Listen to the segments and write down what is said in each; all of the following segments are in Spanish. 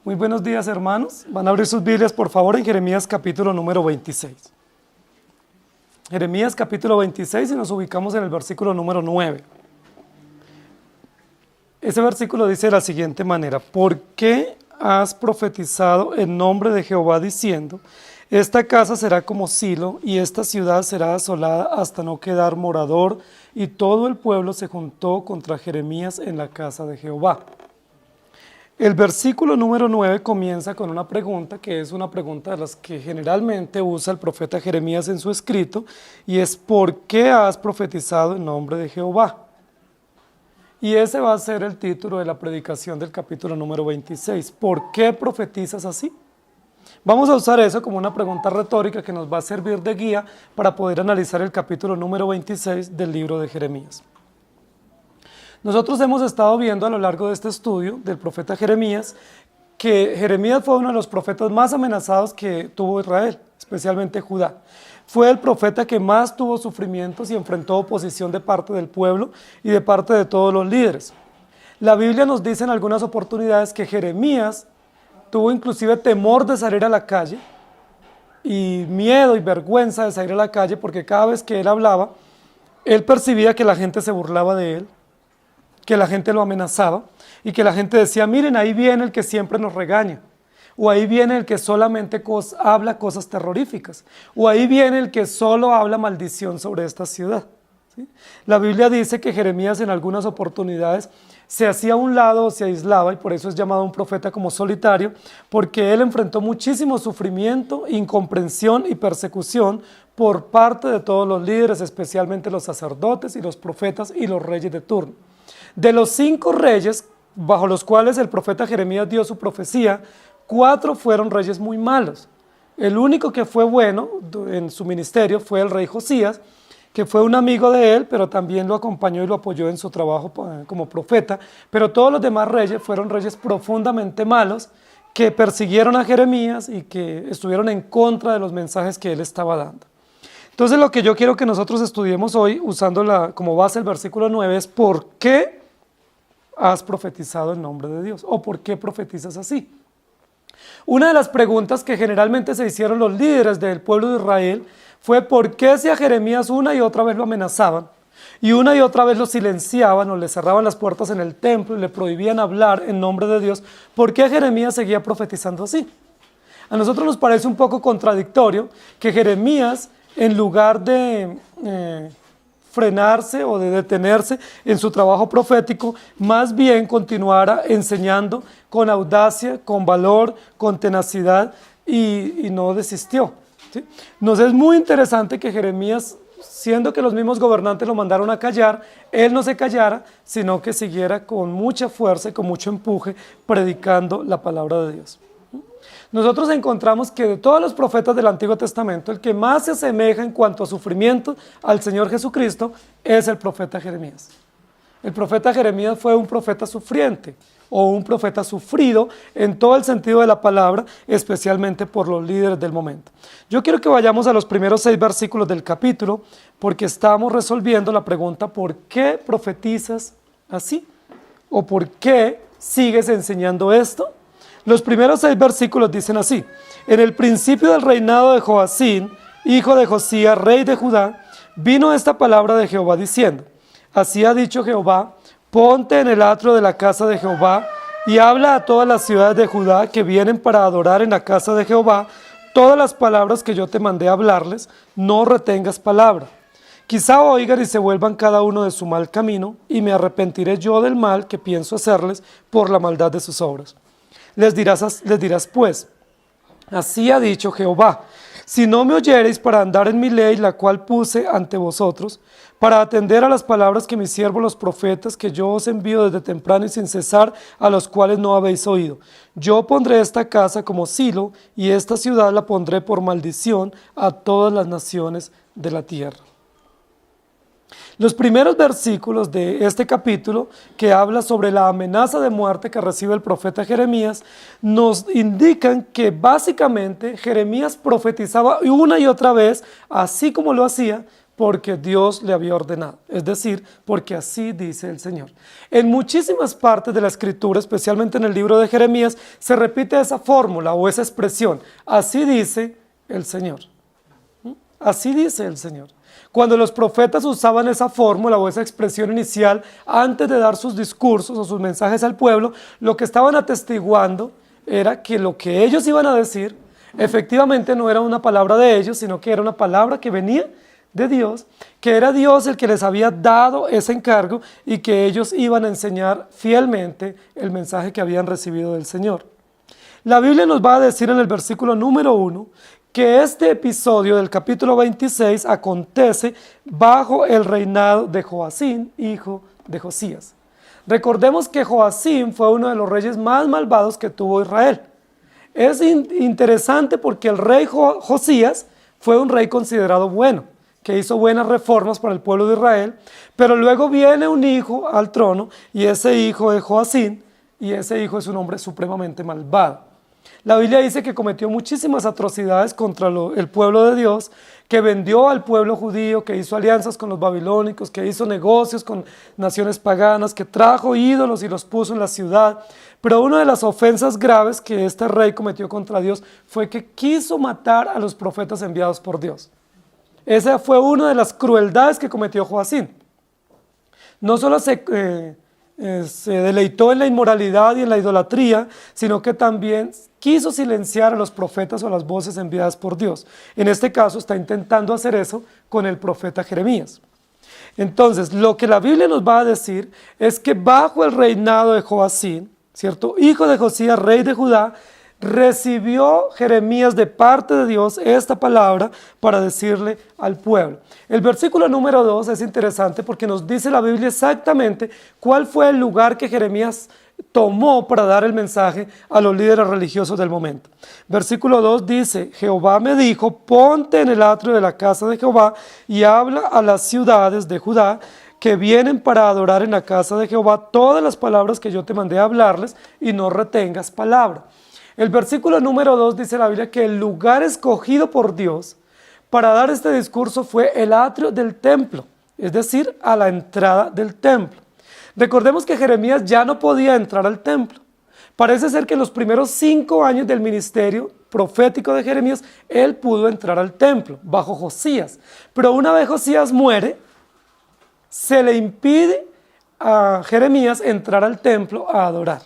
Muy buenos días, hermanos. Van a abrir sus Biblias, por favor, en Jeremías capítulo número 26. Jeremías capítulo 26 y nos ubicamos en el versículo número 9. Ese versículo dice de la siguiente manera: ¿por qué has profetizado en nombre de Jehová diciendo, esta casa será como Silo y esta ciudad será asolada hasta no quedar morador? Y todo el pueblo se juntó contra Jeremías en la casa de Jehová. El versículo número 9 comienza con una pregunta que es una pregunta de las que generalmente usa el profeta Jeremías en su escrito, y es: ¿por qué has profetizado en nombre de Jehová? Y ese va a ser el título de la predicación del capítulo número 26. ¿Por qué profetizas así? Vamos a usar eso como una pregunta retórica que nos va a servir de guía para poder analizar el capítulo número 26 del libro de Jeremías. Nosotros hemos estado viendo a lo largo de este estudio del profeta Jeremías que Jeremías fue uno de los profetas más amenazados que tuvo Israel, especialmente Judá. Fue el profeta que más tuvo sufrimientos y enfrentó oposición de parte del pueblo y de parte de todos los líderes. La Biblia nos dice en algunas oportunidades que Jeremías tuvo inclusive temor de salir a la calle y miedo y vergüenza de salir a la calle, porque cada vez que él hablaba, él percibía que la gente se burlaba de él, que la gente lo amenazaba y que la gente decía: miren, ahí viene el que siempre nos regaña, o ahí viene el que solamente habla cosas terroríficas, o ahí viene el que solo habla maldición sobre esta ciudad. ¿Sí? La Biblia dice que Jeremías en algunas oportunidades se hacía a un lado o se aislaba, y por eso es llamado un profeta como solitario, porque él enfrentó muchísimo sufrimiento, incomprensión y persecución por parte de todos los líderes, especialmente los sacerdotes y los profetas y los reyes de turno. De los 5 reyes bajo los cuales el profeta Jeremías dio su profecía, 4 fueron reyes muy malos. El único que fue bueno en su ministerio fue el rey Josías, que fue un amigo de él, pero también lo acompañó y lo apoyó en su trabajo como profeta. Pero todos los demás reyes fueron reyes profundamente malos, que persiguieron a Jeremías y que estuvieron en contra de los mensajes que él estaba dando. Entonces, lo que yo quiero que nosotros estudiemos hoy, usando como base el versículo 9, es: ¿por qué has profetizado en nombre de Dios? ¿O por qué profetizas así? Una de las preguntas que generalmente se hicieron los líderes del pueblo de Israel fue: ¿por qué si a Jeremías una y otra vez lo amenazaban y una y otra vez lo silenciaban o le cerraban las puertas en el templo y le prohibían hablar en nombre de Dios? ¿Por qué Jeremías seguía profetizando así? A nosotros nos parece un poco contradictorio que Jeremías, en lugar de frenarse o de detenerse en su trabajo profético, más bien continuara enseñando con audacia, con valor, con tenacidad, y no desistió. ¿Sí? Nos es muy interesante que Jeremías, siendo que los mismos gobernantes lo mandaron a callar, él no se callara, sino que siguiera con mucha fuerza y con mucho empuje predicando la palabra de Dios. Nosotros encontramos que de todos los profetas del Antiguo Testamento, el que más se asemeja en cuanto a sufrimiento al Señor Jesucristo es el profeta Jeremías. El profeta Jeremías fue un profeta sufriente, o un profeta sufrido en todo el sentido de la palabra, especialmente por los líderes del momento. Yo quiero que vayamos a los primeros 6 versículos del capítulo, porque estamos resolviendo la pregunta: ¿por qué profetizas así? ¿O por qué sigues enseñando esto? Los primeros 6 versículos dicen así: en el principio del reinado de Joacín, hijo de Josías, rey de Judá, vino esta palabra de Jehová diciendo: así ha dicho Jehová, ponte en el atrio de la casa de Jehová y habla a todas las ciudades de Judá que vienen para adorar en la casa de Jehová todas las palabras que yo te mandé hablarles, no retengas palabra. Quizá oigan y se vuelvan cada uno de su mal camino, y me arrepentiré yo del mal que pienso hacerles por la maldad de sus obras. Les dirás pues: así ha dicho Jehová, si no me oyereis para andar en mi ley, la cual puse ante vosotros, para atender a las palabras que mis siervos los profetas, que yo os envío desde temprano y sin cesar, a los cuales no habéis oído, yo pondré esta casa como Silo, y esta ciudad la pondré por maldición a todas las naciones de la tierra. Los primeros versículos de este capítulo, que habla sobre la amenaza de muerte que recibe el profeta Jeremías, nos indican que básicamente Jeremías profetizaba una y otra vez, así como lo hacía, porque Dios le había ordenado, es decir, porque así dice el Señor. En muchísimas partes de la Escritura, especialmente en el libro de Jeremías, se repite esa fórmula o esa expresión, así dice el Señor. Así dice el Señor. Cuando los profetas usaban esa fórmula o esa expresión inicial antes de dar sus discursos o sus mensajes al pueblo, lo que estaban atestiguando era que lo que ellos iban a decir efectivamente no era una palabra de ellos, sino que era una palabra que venía de Dios, que era Dios el que les había dado ese encargo y que ellos iban a enseñar fielmente el mensaje que habían recibido del Señor. La Biblia nos va a decir en el versículo número 1 que este episodio del capítulo 26 acontece bajo el reinado de Joacim, hijo de Josías. Recordemos que Joacim fue uno de los reyes más malvados que tuvo Israel. Es interesante porque el rey Josías fue un rey considerado bueno, que hizo buenas reformas para el pueblo de Israel, pero luego viene un hijo al trono y ese hijo es Joacim y ese hijo es un hombre supremamente malvado. La Biblia dice que cometió muchísimas atrocidades contra el pueblo de Dios, que vendió al pueblo judío, que hizo alianzas con los babilónicos, que hizo negocios con naciones paganas, que trajo ídolos y los puso en la ciudad. Pero una de las ofensas graves que este rey cometió contra Dios fue que quiso matar a los profetas enviados por Dios. Esa fue una de las crueldades que cometió Joacim. No solo se deleitó en la inmoralidad y en la idolatría, sino que también quiso silenciar a los profetas o a las voces enviadas por Dios. En este caso está intentando hacer eso con el profeta Jeremías. Entonces, lo que la Biblia nos va a decir es que bajo el reinado de Joacim, ¿cierto?, hijo de Josías, rey de Judá, recibió Jeremías de parte de Dios esta palabra para decirle al pueblo. El versículo número 2 es interesante porque nos dice la Biblia exactamente cuál fue el lugar que Jeremías tomó para dar el mensaje a los líderes religiosos del momento. Versículo 2 dice: Jehová me dijo, ponte en el atrio de la casa de Jehová y habla a las ciudades de Judá que vienen para adorar en la casa de Jehová todas las palabras que yo te mandé a hablarles y no retengas palabra. El versículo número 2 dice la Biblia que el lugar escogido por Dios para dar este discurso fue el atrio del templo, es decir, a la entrada del templo. Recordemos que Jeremías ya no podía entrar al templo. Parece ser que en los primeros 5 años del ministerio profético de Jeremías, él pudo entrar al templo, bajo Josías. Pero una vez Josías muere, se le impide a Jeremías entrar al templo a adorar.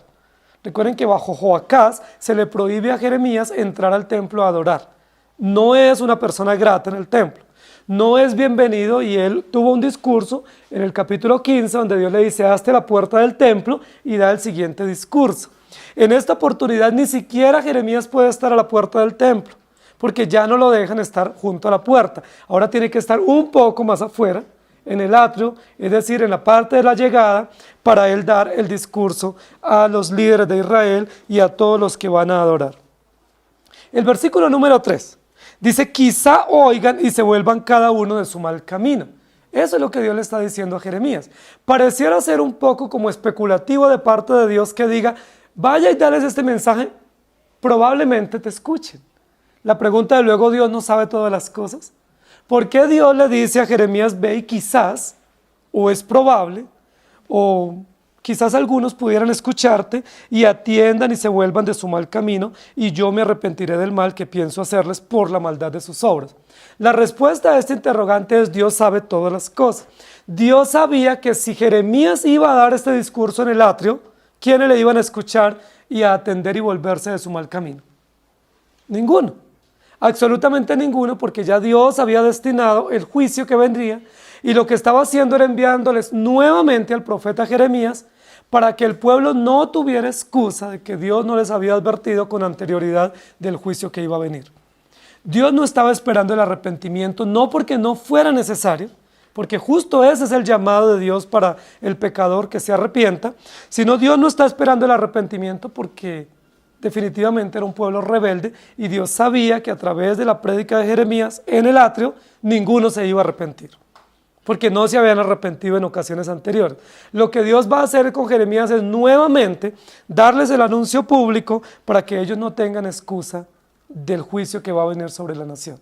Recuerden que bajo Joacás se le prohíbe a Jeremías entrar al templo a adorar. No es una persona grata en el templo. No es bienvenido y él tuvo un discurso en el capítulo 15 donde Dios le dice: hazte la puerta del templo y da el siguiente discurso. En esta oportunidad ni siquiera Jeremías puede estar a la puerta del templo porque ya no lo dejan estar junto a la puerta. Ahora tiene que estar un poco más afuera, en el atrio, es decir, en la parte de la llegada, para él dar el discurso a los líderes de Israel y a todos los que van a adorar. El versículo número 3 dice: quizá oigan y se vuelvan cada uno de su mal camino. Eso es lo que Dios le está diciendo a Jeremías. Pareciera ser un poco como especulativo de parte de Dios que diga: vaya y dales este mensaje, probablemente te escuchen. La pregunta de luego, ¿Dios no sabe todas las cosas? ¿Por qué Dios le dice a Jeremías: ve y quizás, o es probable, o quizás algunos pudieran escucharte y atiendan y se vuelvan de su mal camino y yo me arrepentiré del mal que pienso hacerles por la maldad de sus obras? La respuesta a este interrogante es: Dios sabe todas las cosas. Dios sabía que si Jeremías iba a dar este discurso en el atrio, ¿quiénes le iban a escuchar y a atender y volverse de su mal camino? Ninguno. Absolutamente ninguno, porque ya Dios había destinado el juicio que vendría y lo que estaba haciendo era enviándoles nuevamente al profeta Jeremías para que el pueblo no tuviera excusa de que Dios no les había advertido con anterioridad del juicio que iba a venir. Dios no estaba esperando el arrepentimiento, no porque no fuera necesario, porque justo ese es el llamado de Dios para el pecador que se arrepienta, sino Dios no está esperando el arrepentimiento porque definitivamente era un pueblo rebelde y Dios sabía que a través de la prédica de Jeremías en el atrio ninguno se iba a arrepentir, porque no se habían arrepentido en ocasiones anteriores. Lo que Dios va a hacer con Jeremías es nuevamente darles el anuncio público para que ellos no tengan excusa del juicio que va a venir sobre la nación.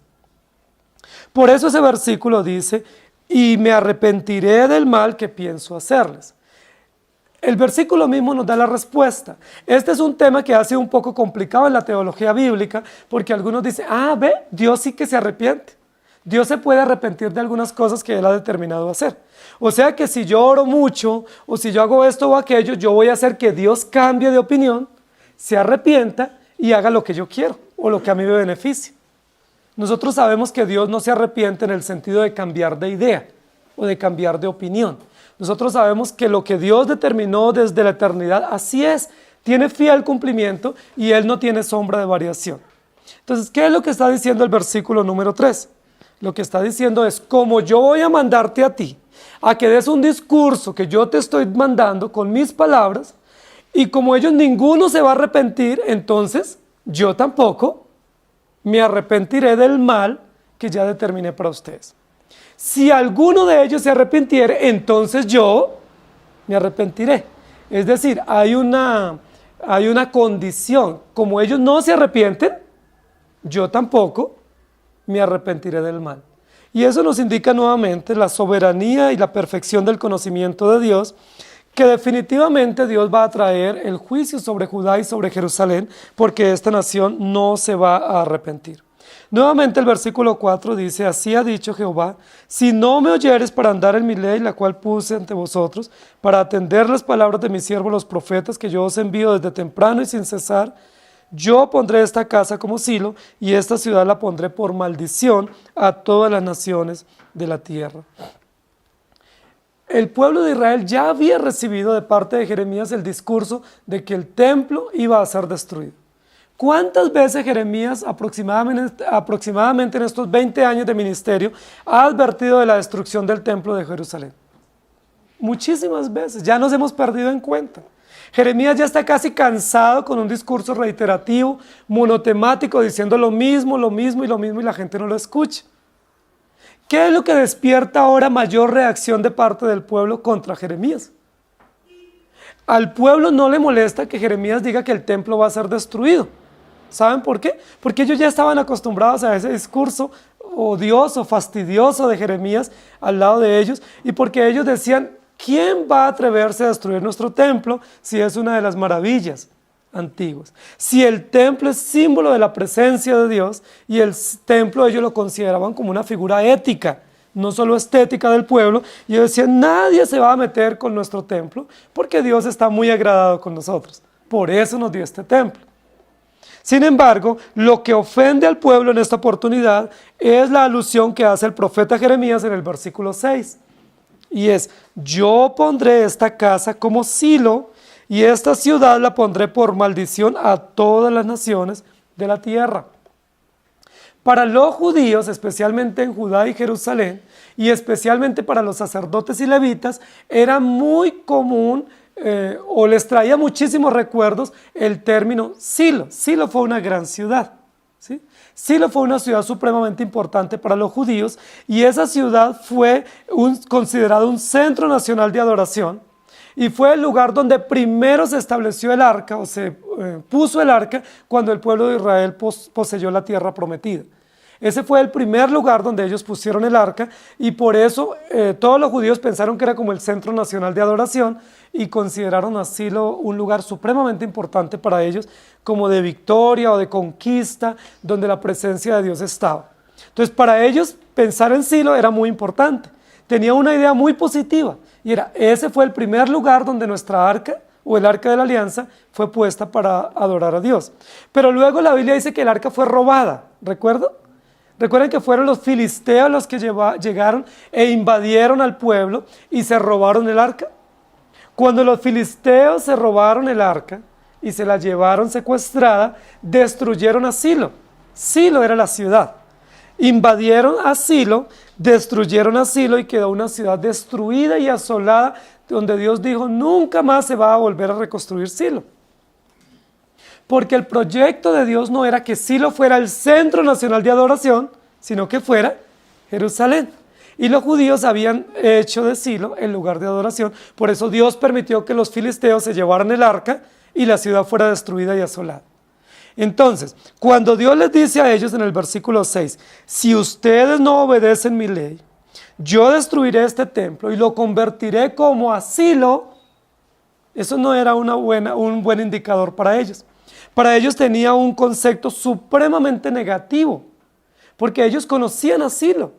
Por eso ese versículo dice, y me arrepentiré del mal que pienso hacerles. El versículo mismo nos da la respuesta. Este es un tema que ha sido un poco complicado en la teología bíblica, porque algunos dicen, ve, Dios sí que se arrepiente. Dios se puede arrepentir de algunas cosas que Él ha determinado hacer. O sea que si yo oro mucho, o si yo hago esto o aquello, yo voy a hacer que Dios cambie de opinión, se arrepienta y haga lo que yo quiero, o lo que a mí me beneficie. Nosotros sabemos que Dios no se arrepiente en el sentido de cambiar de idea, o de cambiar de opinión. Nosotros sabemos que lo que Dios determinó desde la eternidad, así es, tiene fiel cumplimiento y Él no tiene sombra de variación. Entonces, ¿qué es lo que está diciendo el versículo número 3? Lo que está diciendo es, como yo voy a mandarte a ti, a que des un discurso que yo te estoy mandando con mis palabras, y como ellos ninguno se va a arrepentir, entonces yo tampoco me arrepentiré del mal que ya determiné para ustedes. Si alguno de ellos se arrepintiere, entonces yo me arrepentiré. Es decir, hay una condición. Como ellos no se arrepienten, yo tampoco me arrepentiré del mal. Y eso nos indica nuevamente la soberanía y la perfección del conocimiento de Dios, que definitivamente Dios va a traer el juicio sobre Judá y sobre Jerusalén, porque esta nación no se va a arrepentir. Nuevamente el versículo 4 dice, así ha dicho Jehová, si no me oyeres para andar en mi ley, la cual puse ante vosotros, para atender las palabras de mis siervos los profetas, que yo os envío desde temprano y sin cesar, yo pondré esta casa como silo, y esta ciudad la pondré por maldición a todas las naciones de la tierra. El pueblo de Israel ya había recibido de parte de Jeremías el discurso de que el templo iba a ser destruido. ¿Cuántas veces Jeremías, aproximadamente en estos 20 años de ministerio, ha advertido de la destrucción del templo de Jerusalén? Muchísimas veces, ya nos hemos perdido en cuenta. Jeremías ya está casi cansado con un discurso reiterativo, monotemático, diciendo lo mismo y la gente no lo escucha. ¿Qué es lo que despierta ahora mayor reacción de parte del pueblo contra Jeremías? Al pueblo no le molesta que Jeremías diga que el templo va a ser destruido. ¿Saben por qué? Porque ellos ya estaban acostumbrados a ese discurso odioso, fastidioso de Jeremías al lado de ellos, y porque ellos decían, ¿quién va a atreverse a destruir nuestro templo si es una de las maravillas antiguas? Si el templo es símbolo de la presencia de Dios, y el templo ellos lo consideraban como una figura ética, no solo estética del pueblo, y ellos decían, nadie se va a meter con nuestro templo, porque Dios está muy agradado con nosotros, por eso nos dio este templo. Sin embargo, lo que ofende al pueblo en esta oportunidad es la alusión que hace el profeta Jeremías en el versículo 6. Y es, yo pondré esta casa como silo, y esta ciudad la pondré por maldición a todas las naciones de la tierra. Para los judíos, especialmente en Judá y Jerusalén, y especialmente para los sacerdotes y levitas, era muy común o les traía muchísimos recuerdos el término Silo. Silo fue una gran ciudad, ¿sí? Silo fue una ciudad supremamente importante para los judíos, y esa ciudad fue considerado un centro nacional de adoración, y fue el lugar donde primero se estableció el arca, o se puso el arca, cuando el pueblo de Israel poseyó la tierra prometida. Ese fue el primer lugar donde ellos pusieron el arca, y por eso todos los judíos pensaron que era como el centro nacional de adoración, y consideraron a Silo un lugar supremamente importante para ellos, como de victoria o de conquista, donde la presencia de Dios estaba. Entonces, para ellos pensar en Silo era muy importante. Tenía una idea muy positiva, y ese fue el primer lugar donde nuestra arca, o el arca de la alianza, fue puesta para adorar a Dios. Pero luego la Biblia dice que el arca fue robada, ¿recuerdan? Recuerden que fueron los filisteos los que llegaron e invadieron al pueblo y se robaron el arca. Cuando los filisteos se robaron el arca y se la llevaron secuestrada, destruyeron a Silo. Silo era la ciudad. Invadieron a Silo, destruyeron a Silo, y quedó una ciudad destruida y asolada, donde Dios dijo, nunca más se va a volver a reconstruir Silo. Porque el proyecto de Dios no era que Silo fuera el centro nacional de adoración, sino que fuera Jerusalén. Y los judíos habían hecho de Silo el lugar de adoración, por eso Dios permitió que los filisteos se llevaran el arca y la ciudad fuera destruida y asolada. Entonces, cuando Dios les dice a ellos en el versículo 6, si ustedes no obedecen mi ley, yo destruiré este templo y lo convertiré como asilo, eso no era un buen indicador para ellos. Para ellos tenía un concepto supremamente negativo, porque ellos conocían a Silo,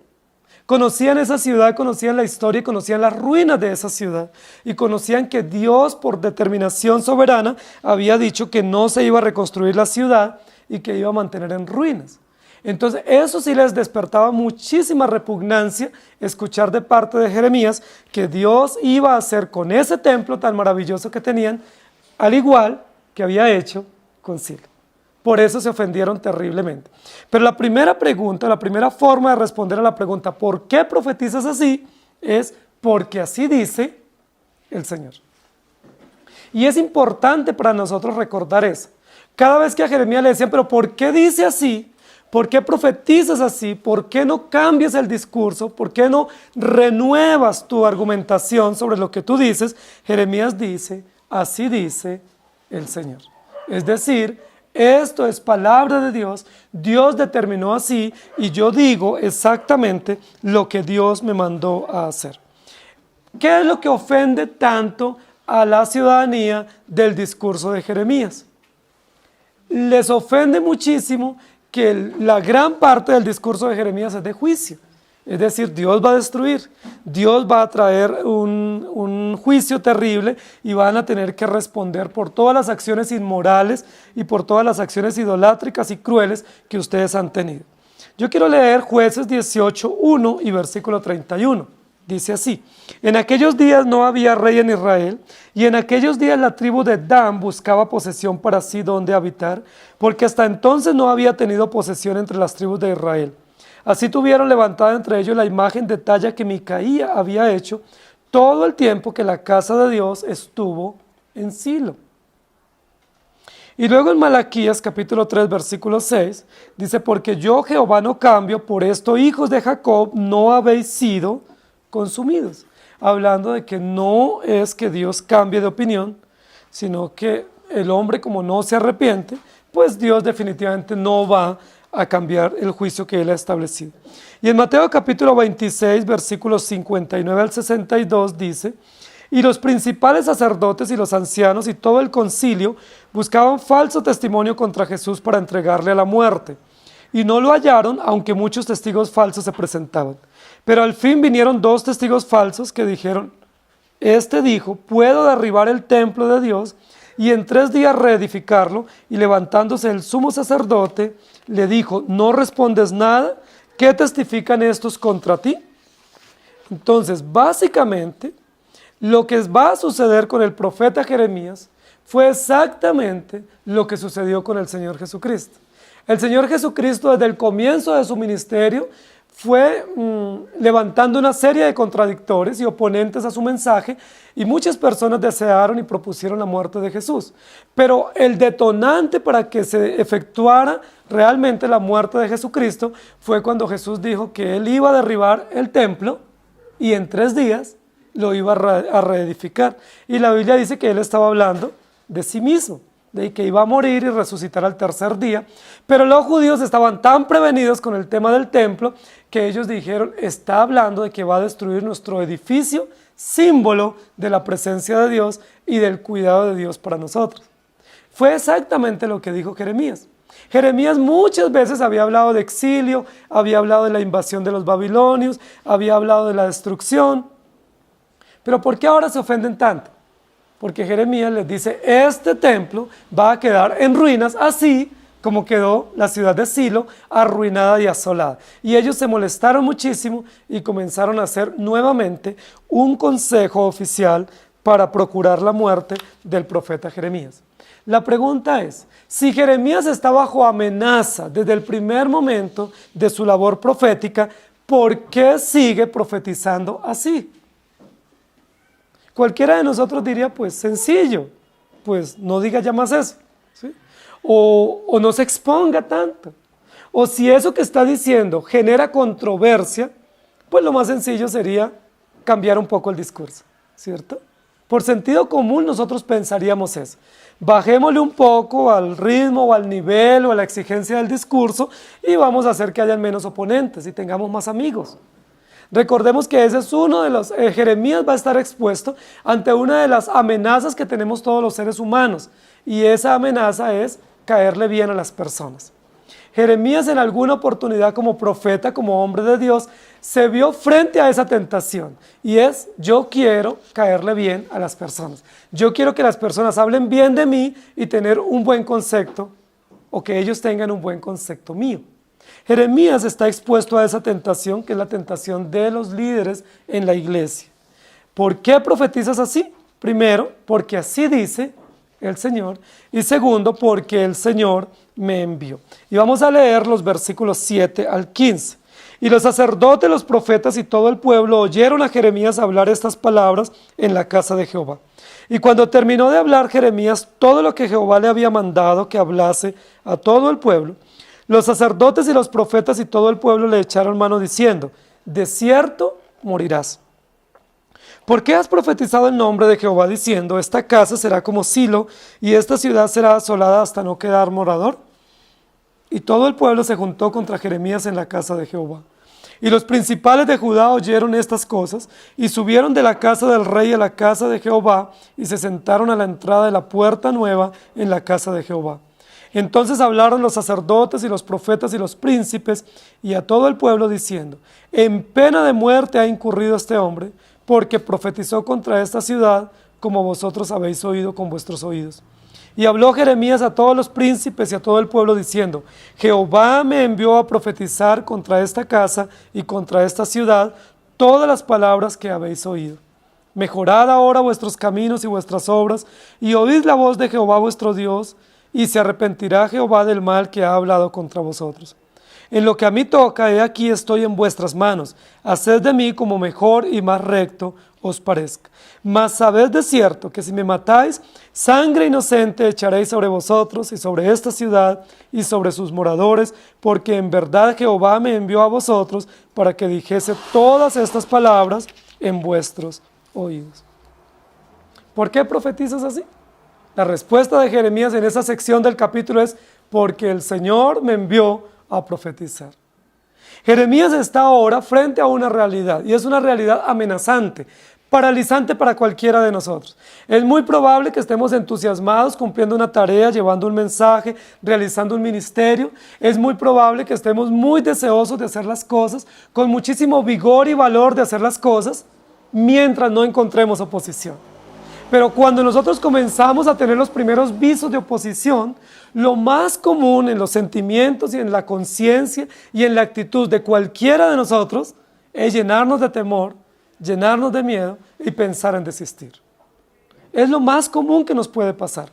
conocían esa ciudad, conocían la historia y conocían las ruinas de esa ciudad. Y conocían que Dios, por determinación soberana, había dicho que no se iba a reconstruir la ciudad y que iba a mantener en ruinas. Entonces eso sí les despertaba muchísima repugnancia escuchar de parte de Jeremías que Dios iba a hacer con ese templo tan maravilloso que tenían, al igual que había hecho con Silo. Por eso se ofendieron terriblemente. Pero la primera pregunta, la primera forma de responder a la pregunta ¿por qué profetizas así? Es porque así dice el Señor. Y es importante para nosotros recordar eso. Cada vez que a Jeremías le decían, pero ¿por qué dice así? ¿Por qué profetizas así? ¿Por qué no cambias el discurso? ¿Por qué no renuevas tu argumentación sobre lo que tú dices? Jeremías dice, así dice el Señor. Es decir, esto es palabra de Dios, Dios determinó así y yo digo exactamente lo que Dios me mandó a hacer. ¿Qué es lo que ofende tanto a la ciudadanía del discurso de Jeremías? Les ofende muchísimo que la gran parte del discurso de Jeremías es de juicio. Es decir, Dios va a destruir, Dios va a traer un juicio terrible y van a tener que responder por todas las acciones inmorales y por todas las acciones idolátricas y crueles que ustedes han tenido. Yo quiero leer Jueces 18, 1 y versículo 31. Dice así, en aquellos días no había rey en Israel, y en aquellos días la tribu de Dan buscaba posesión para sí donde habitar, porque hasta entonces no había tenido posesión entre las tribus de Israel. Así tuvieron levantada entre ellos la imagen de talla que Micaía había hecho todo el tiempo que la casa de Dios estuvo en Silo. Y luego en Malaquías capítulo 3 versículo 6 dice, porque yo Jehová no cambio, por esto hijos de Jacob no habéis sido consumidos. Hablando de que no es que Dios cambie de opinión, sino que el hombre como no se arrepiente, pues Dios definitivamente no va a cambiar el juicio que Él ha establecido. Y en Mateo capítulo 26, versículos 59 al 62 dice, y los principales sacerdotes y los ancianos y todo el concilio buscaban falso testimonio contra Jesús para entregarle a la muerte. Y no lo hallaron, aunque muchos testigos falsos se presentaban. Pero al fin vinieron 2 testigos falsos que dijeron, este dijo, puedo derribar el templo de Dios y en 3 días reedificarlo. Y levantándose el sumo sacerdote, le dijo, ¿no respondes nada? ¿Qué testifican estos contra ti? Entonces, básicamente, lo que va a suceder con el profeta Jeremías fue exactamente lo que sucedió con el Señor Jesucristo. El Señor Jesucristo desde el comienzo de su ministerio fue levantando una serie de contradictores y oponentes a su mensaje y muchas personas desearon y propusieron la muerte de Jesús. Pero el detonante para que se efectuara realmente la muerte de Jesucristo fue cuando Jesús dijo que Él iba a derribar el templo y en 3 días lo iba a reedificar. Y la Biblia dice que Él estaba hablando de sí mismo, de que iba a morir y resucitar al 3er día, pero los judíos estaban tan prevenidos con el tema del templo que ellos dijeron, está hablando de que va a destruir nuestro edificio, símbolo de la presencia de Dios y del cuidado de Dios para nosotros. Fue exactamente lo que dijo Jeremías. Jeremías muchas veces había hablado de exilio, había hablado de la invasión de los babilonios, había hablado de la destrucción, pero ¿por qué ahora se ofenden tanto? Porque Jeremías les dice, este templo va a quedar en ruinas, así como quedó la ciudad de Silo, arruinada y asolada. Y ellos se molestaron muchísimo y comenzaron a hacer nuevamente un consejo oficial para procurar la muerte del profeta Jeremías. La pregunta es, si Jeremías está bajo amenaza desde el primer momento de su labor profética, ¿por qué sigue profetizando así? Cualquiera de nosotros diría, pues sencillo, pues no diga ya más eso, ¿sí? O no se exponga tanto. O si eso que está diciendo genera controversia, pues lo más sencillo sería cambiar un poco el discurso, ¿cierto? Por sentido común nosotros pensaríamos eso. Bajémosle un poco al ritmo o al nivel o a la exigencia del discurso y vamos a hacer que hayan menos oponentes y tengamos más amigos. Recordemos que ese es uno de los, Jeremías va a estar expuesto ante una de las amenazas que tenemos todos los seres humanos y esa amenaza es caerle bien a las personas. Jeremías en alguna oportunidad como profeta, como hombre de Dios, se vio frente a esa tentación y es, yo quiero caerle bien a las personas. Yo quiero que las personas hablen bien de mí y tener un buen concepto o que ellos tengan un buen concepto mío. Jeremías está expuesto a esa tentación que es la tentación de los líderes en la iglesia. ¿Por qué profetizas así? Primero, porque así dice el Señor, y segundo, porque el Señor me envió. Y vamos a leer los versículos 7 al 15. Y los sacerdotes, los profetas y todo el pueblo oyeron a Jeremías hablar estas palabras en la casa de Jehová. Y cuando terminó de hablar Jeremías todo lo que Jehová le había mandado que hablase a todo el pueblo, los sacerdotes y los profetas y todo el pueblo le echaron mano diciendo, de cierto morirás. ¿Por qué has profetizado en nombre de Jehová diciendo, esta casa será como Silo y esta ciudad será asolada hasta no quedar morador? Y todo el pueblo se juntó contra Jeremías en la casa de Jehová. Y los principales de Judá oyeron estas cosas y subieron de la casa del rey a la casa de Jehová y se sentaron a la entrada de la puerta nueva en la casa de Jehová. Entonces hablaron los sacerdotes y los profetas y los príncipes y a todo el pueblo diciendo, en pena de muerte ha incurrido este hombre, porque profetizó contra esta ciudad, como vosotros habéis oído con vuestros oídos. Y habló Jeremías a todos los príncipes y a todo el pueblo diciendo, Jehová me envió a profetizar contra esta casa y contra esta ciudad todas las palabras que habéis oído. Mejorad ahora vuestros caminos y vuestras obras, y oíd la voz de Jehová vuestro Dios, y se arrepentirá Jehová del mal que ha hablado contra vosotros. En lo que a mí toca, he aquí estoy en vuestras manos. Haced de mí como mejor y más recto os parezca. Mas sabed de cierto que si me matáis, sangre inocente echaréis sobre vosotros y sobre esta ciudad y sobre sus moradores, porque en verdad Jehová me envió a vosotros para que dijese todas estas palabras en vuestros oídos. ¿Por qué profetizas así? La respuesta de Jeremías en esa sección del capítulo es, porque el Señor me envió a profetizar. Jeremías está ahora frente a una realidad, y es una realidad amenazante, paralizante para cualquiera de nosotros. Es muy probable que estemos entusiasmados cumpliendo una tarea, llevando un mensaje, realizando un ministerio. Es muy probable que estemos muy deseosos de hacer las cosas, con muchísimo vigor y valor de hacer las cosas, mientras no encontremos oposición. Pero cuando nosotros comenzamos a tener los primeros visos de oposición, lo más común en los sentimientos y en la conciencia y en la actitud de cualquiera de nosotros es llenarnos de temor, llenarnos de miedo y pensar en desistir. Es lo más común que nos puede pasar.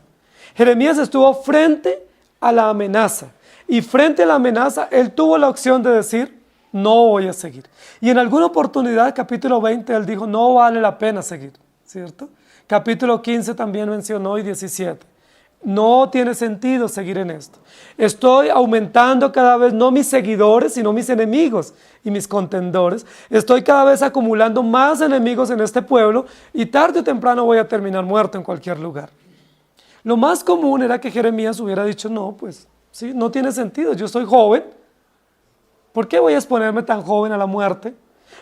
Jeremías estuvo frente a la amenaza y frente a la amenaza él tuvo la opción de decir, no voy a seguir. Y en alguna oportunidad, capítulo 20, él dijo, no vale la pena seguir, ¿cierto? Capítulo 15 también mencionó y 17. No tiene sentido seguir en esto. Estoy aumentando cada vez no mis seguidores, sino mis enemigos y mis contendores. Estoy cada vez acumulando más enemigos en este pueblo y tarde o temprano voy a terminar muerto en cualquier lugar. Lo más común era que Jeremías hubiera dicho, no, pues sí, no tiene sentido, yo soy joven. ¿Por qué voy a exponerme tan joven a la muerte?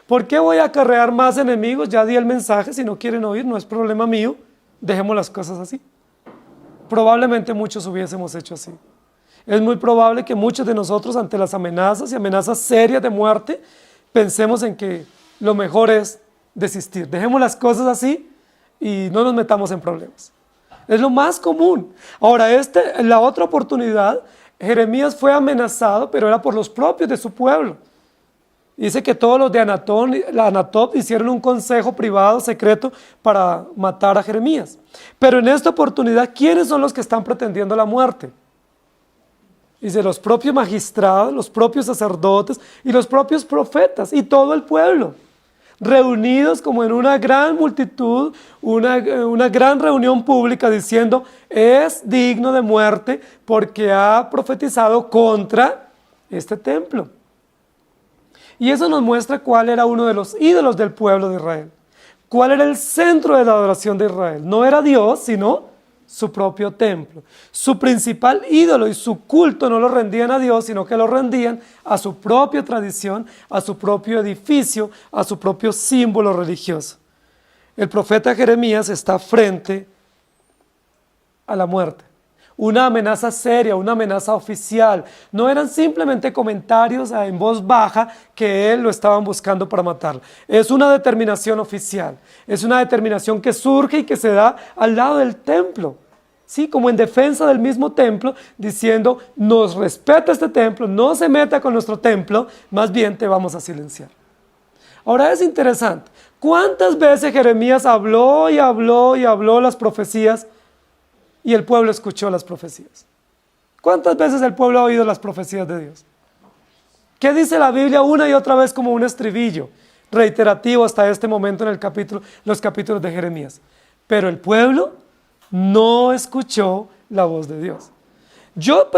¿Por qué voy a acarrear más enemigos? Ya di el mensaje, si no quieren oír, no es problema mío, dejemos las cosas así. Probablemente muchos hubiésemos hecho así. Es muy probable que muchos de nosotros ante las amenazas y amenazas serias de muerte, pensemos en que lo mejor es desistir. Dejemos las cosas así y no nos metamos en problemas. Es lo más común. Ahora, en la otra oportunidad, Jeremías fue amenazado, pero era por los propios de su pueblo. Dice que todos los de Anatot hicieron un consejo privado, secreto, para matar a Jeremías. Pero en esta oportunidad, ¿quiénes son los que están pretendiendo la muerte? Dice, los propios magistrados, los propios sacerdotes y los propios profetas y todo el pueblo, reunidos como en una gran multitud, una gran reunión pública diciendo, es digno de muerte porque ha profetizado contra este templo. Y eso nos muestra cuál era uno de los ídolos del pueblo de Israel. ¿Cuál era el centro de la adoración de Israel? No era Dios, sino su propio templo. Su principal ídolo y su culto no lo rendían a Dios, sino que lo rendían a su propia tradición, a su propio edificio, a su propio símbolo religioso. El profeta Jeremías está frente a la muerte. Una amenaza seria, una amenaza oficial. No eran simplemente comentarios en voz baja que él lo estaban buscando para matarlo. Es una determinación oficial. Es una determinación que surge y que se da al lado del templo. ¿Sí? Como en defensa del mismo templo, diciendo, nos respeta este templo, no se meta con nuestro templo, más bien te vamos a silenciar. Ahora es interesante. ¿Cuántas veces Jeremías habló y habló y habló las profecías y el pueblo escuchó las profecías? ¿Cuántas veces el pueblo ha oído las profecías de Dios? ¿Qué dice la Biblia una y otra vez como un estribillo reiterativo hasta este momento en los capítulos de Jeremías? Pero el pueblo no escuchó la voz de Dios. Yo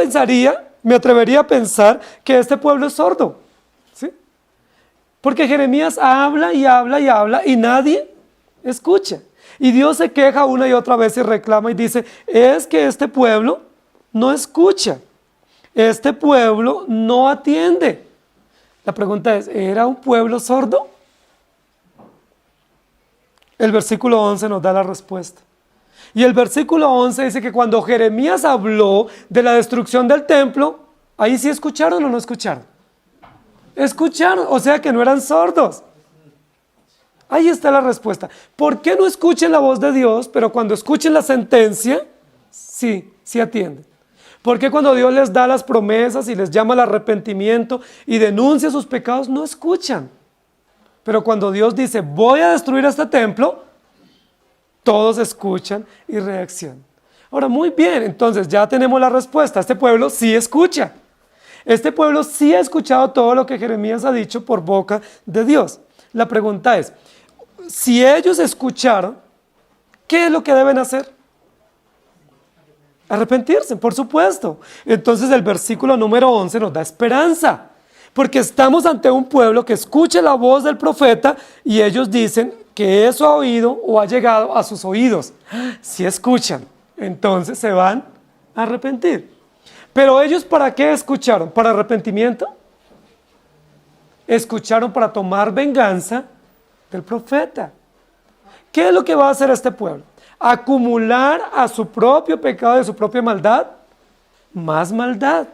me atrevería a pensar que este pueblo es sordo, ¿sí? Porque Jeremías habla y habla y habla y nadie escucha. Y Dios se queja una y otra vez y reclama y dice, es que este pueblo no escucha, este pueblo no atiende. La pregunta es, ¿era un pueblo sordo? El versículo 11 nos da la respuesta. Y el versículo 11 dice que cuando Jeremías habló de la destrucción del templo, ahí sí escucharon o no escucharon. Escucharon, o sea que no eran sordos. Ahí está la respuesta. ¿Por qué no escuchen la voz de Dios, pero cuando escuchen la sentencia, sí atienden? ¿Por qué cuando Dios les da las promesas y les llama al arrepentimiento y denuncia sus pecados, no escuchan? Pero cuando Dios dice, voy a destruir este templo, todos escuchan y reaccionan. Ahora, muy bien, entonces ya tenemos la respuesta. Este pueblo sí escucha. Este pueblo sí ha escuchado todo lo que Jeremías ha dicho por boca de Dios. La pregunta es, si ellos escucharon, ¿qué es lo que deben hacer? Arrepentirse, por supuesto. Entonces el versículo número 11 nos da esperanza, porque estamos ante un pueblo que escucha la voz del profeta y ellos dicen que eso ha oído o ha llegado a sus oídos. Si escuchan, entonces se van a arrepentir. Pero ellos, ¿para qué escucharon? ¿Para arrepentimiento? Escucharon para tomar venganza del profeta. ¿Qué es lo que va a hacer este pueblo? Acumular a su propio pecado y a su propia maldad más maldad.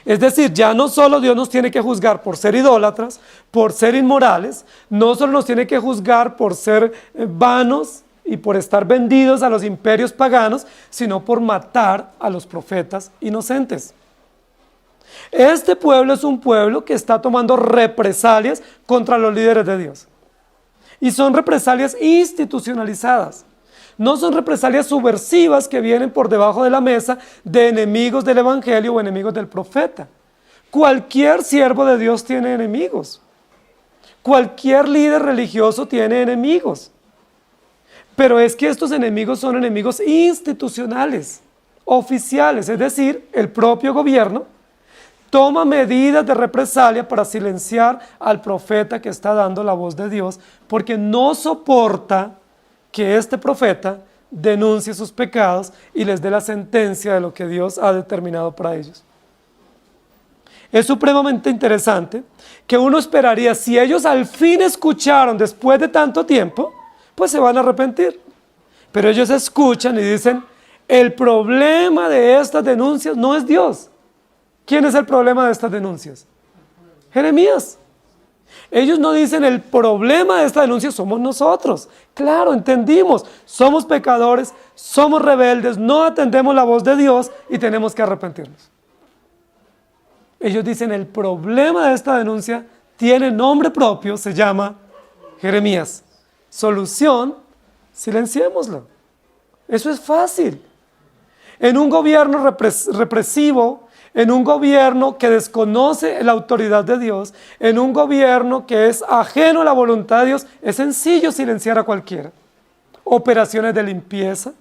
Es decir, ya no solo Dios nos tiene que juzgar por ser idólatras, por ser inmorales, no solo nos tiene que juzgar por ser vanos y por estar vendidos a los imperios paganos, sino por matar a los profetas inocentes. Este pueblo es un pueblo que está tomando represalias contra los líderes de Dios. Y son represalias institucionalizadas. No son represalias subversivas que vienen por debajo de la mesa de enemigos del evangelio o enemigos del profeta. Cualquier siervo de Dios tiene enemigos. Cualquier líder religioso tiene enemigos. Pero es que estos enemigos son enemigos institucionales, oficiales, es decir, el propio gobierno toma medidas de represalia para silenciar al profeta que está dando la voz de Dios, porque no soporta que este profeta denuncie sus pecados y les dé la sentencia de lo que Dios ha determinado para ellos. Es supremamente interesante que uno esperaría, si ellos al fin escucharon después de tanto tiempo, pues se van a arrepentir. Pero ellos escuchan y dicen, el problema de estas denuncias no es Dios. ¿Quién es el problema de estas denuncias? Jeremías. Ellos no dicen el problema de esta denuncia somos nosotros. Claro, entendimos, somos pecadores, somos rebeldes, no atendemos la voz de Dios y tenemos que arrepentirnos. Ellos dicen el problema de esta denuncia tiene nombre propio, se llama Jeremías. Solución, silenciémoslo. Eso es fácil. En un gobierno represivo, en un gobierno que desconoce la autoridad de Dios, en un gobierno que es ajeno a la voluntad de Dios, es sencillo silenciar a cualquiera. Operaciones de limpieza,